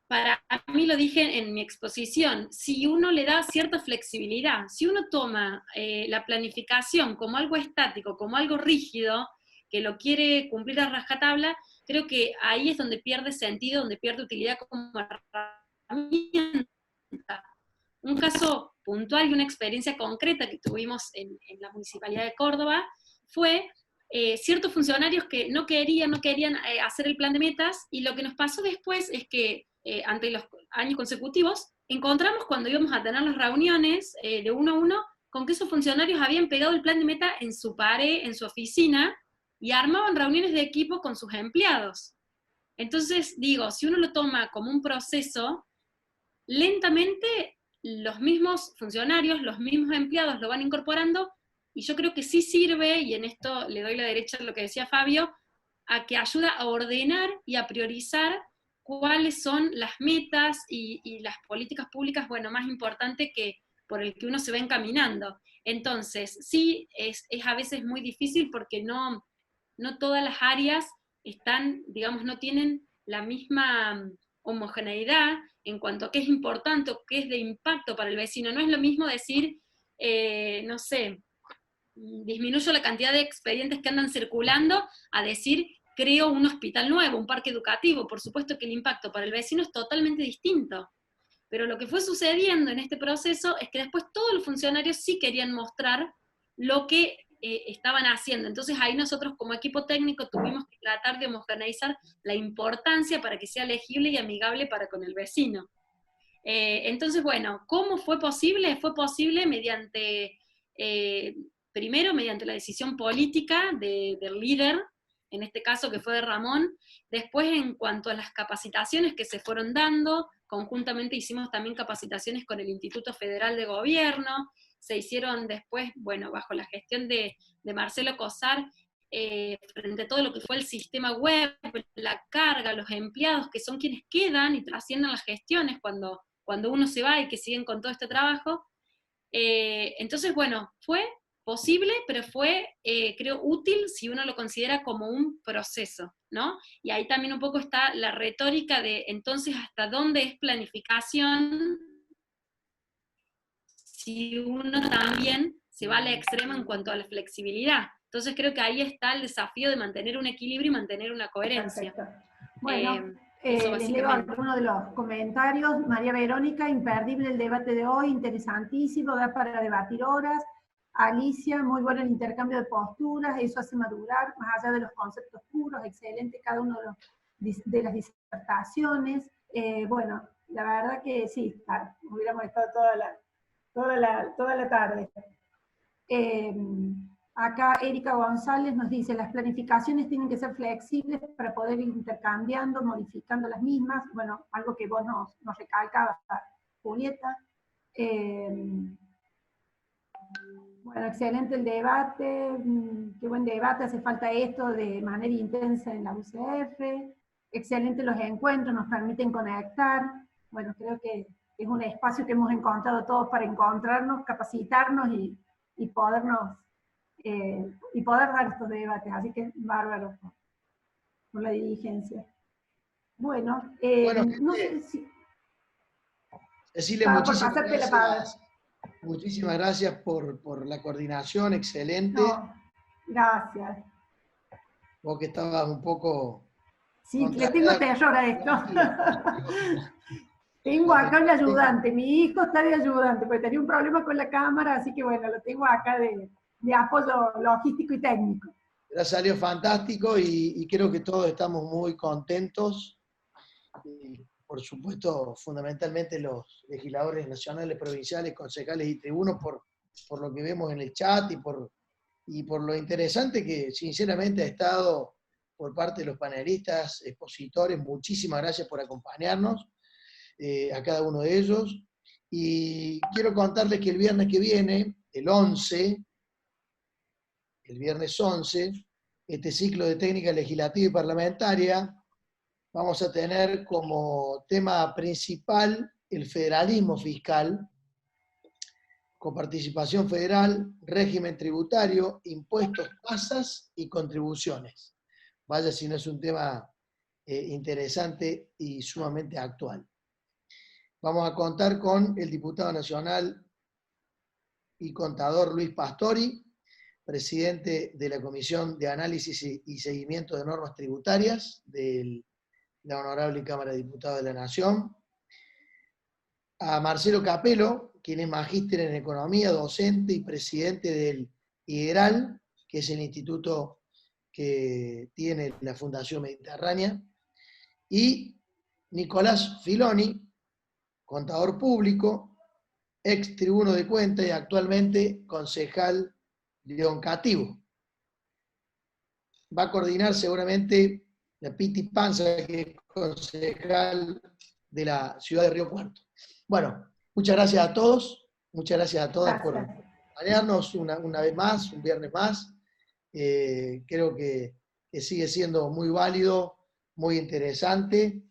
Para mí, lo dije en mi exposición, si uno le da cierta flexibilidad, si uno toma la planificación como algo estático, como algo rígido, que lo quiere cumplir a rajatabla, creo que ahí es donde pierde sentido, donde pierde utilidad como herramienta. Un caso puntual y una experiencia concreta que tuvimos en la Municipalidad de Córdoba fue ciertos funcionarios que no querían hacer el plan de metas, y lo que nos pasó después es que ante los años consecutivos, encontramos cuando íbamos a tener las reuniones de uno a uno, con que esos funcionarios habían pegado el plan de meta en su pared, en su oficina, y armaban reuniones de equipo con sus empleados. Entonces, digo, si uno lo toma como un proceso, lentamente los mismos funcionarios, los mismos empleados lo van incorporando, y yo creo que sí sirve, y en esto le doy la derecha a lo que decía Fabio, a que ayuda a ordenar y a priorizar cuáles son las metas y las políticas públicas, bueno, más importantes que por el que uno se va encaminando. Entonces, sí, es a veces muy difícil porque no todas las áreas están, digamos, no tienen la misma homogeneidad en cuanto a qué es importante o qué es de impacto para el vecino. No es lo mismo decir, no sé, disminuyo la cantidad de expedientes que andan circulando a decir, creo un hospital nuevo, un parque educativo. Por supuesto que el impacto para el vecino es totalmente distinto. Pero lo que fue sucediendo en este proceso es que después todos los funcionarios sí querían mostrar lo que estaban haciendo. Entonces ahí nosotros como equipo técnico tuvimos que tratar de homogeneizar la importancia para que sea legible y amigable para con el vecino. Entonces, bueno, ¿cómo fue posible? Fue posible mediante, primero mediante la decisión política del líder, en este caso que fue de Ramón, después en cuanto a las capacitaciones que se fueron dando, conjuntamente hicimos también capacitaciones con el Instituto Federal de Gobierno, se hicieron después, bueno, bajo la gestión de Marcelo Cosar, frente a todo lo que fue el sistema web, la carga, los empleados que son quienes quedan y trascienden las gestiones cuando uno se va y que siguen con todo este trabajo. Entonces, bueno, fue posible, pero fue, creo, útil si uno lo considera como un proceso, ¿no? Y ahí también un poco está la retórica de, entonces, ¿hasta dónde es planificación? Si uno también se va al extremo en cuanto a la flexibilidad. Entonces creo que ahí está el desafío de mantener un equilibrio y mantener una coherencia. Perfecto. Bueno, eso les leo básicamente. algunos de los comentarios. María Verónica, imperdible el debate de hoy, interesantísimo, da para debatir horas. Alicia, muy bueno el intercambio de posturas, eso hace madurar, más allá de los conceptos puros, excelente cada uno de las disertaciones. Bueno, la verdad que sí, hubiéramos estado toda la tarde. Acá Erika González nos dice, las planificaciones tienen que ser flexibles para poder ir intercambiando, modificando las mismas. Bueno, algo que vos nos recalcabas, Julieta. Bueno, excelente el debate, qué buen debate, hace falta esto de manera intensa en la UCF. Excelente los encuentros, nos permiten conectar. Bueno, creo que es un espacio que hemos encontrado todos para encontrarnos, capacitarnos y podernos y poder dar estos debates, así que bárbaro por la diligencia. Bueno, no sé si... Decirle muchísimas gracias por la coordinación, excelente. No, gracias. Vos que estabas un poco... Sí, le tengo terror a esto. Tengo acá un ayudante, mi hijo está de ayudante, porque tenía un problema con la cámara, así que bueno, lo tengo acá de apoyo logístico y técnico. Pero salió fantástico y creo que todos estamos muy contentos. Por supuesto, fundamentalmente los legisladores nacionales, provinciales, concejales y tribunos por lo que vemos en el chat y por lo interesante que sinceramente ha estado por parte de los panelistas, expositores. Muchísimas gracias por acompañarnos, a cada uno de ellos. Y quiero contarles que el viernes que viene, el viernes 11, este ciclo de técnica legislativa y parlamentaria, vamos a tener como tema principal el federalismo fiscal, con participación federal, régimen tributario, impuestos, tasas y contribuciones. Vaya si no es un tema interesante y sumamente actual. Vamos a contar con el diputado nacional y contador Luis Pastori, presidente de la Comisión de Análisis y Seguimiento de Normas Tributarias de la Honorable Cámara de Diputados de la Nación. A Marcelo Capello, quien es magíster en Economía, docente y presidente del IDERAL, que es el instituto que tiene la Fundación Mediterránea. Y Nicolás Filoni, contador público, ex tribuno de cuenta y actualmente concejal leoncativo. Va a coordinar seguramente la Piti Panza, que es concejal de la ciudad de Río Cuarto. Bueno, muchas gracias a todos, muchas gracias a todas por acompañarnos una vez más, un viernes más. Creo que sigue siendo muy válido, muy interesante,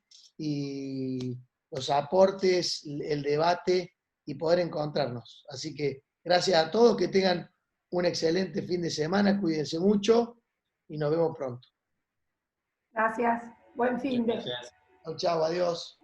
y los aportes, el debate y poder encontrarnos. Así que gracias a todos, que tengan un excelente fin de semana, cuídense mucho y nos vemos pronto. Gracias. Buen fin de. Gracias. Chao, chao, adiós.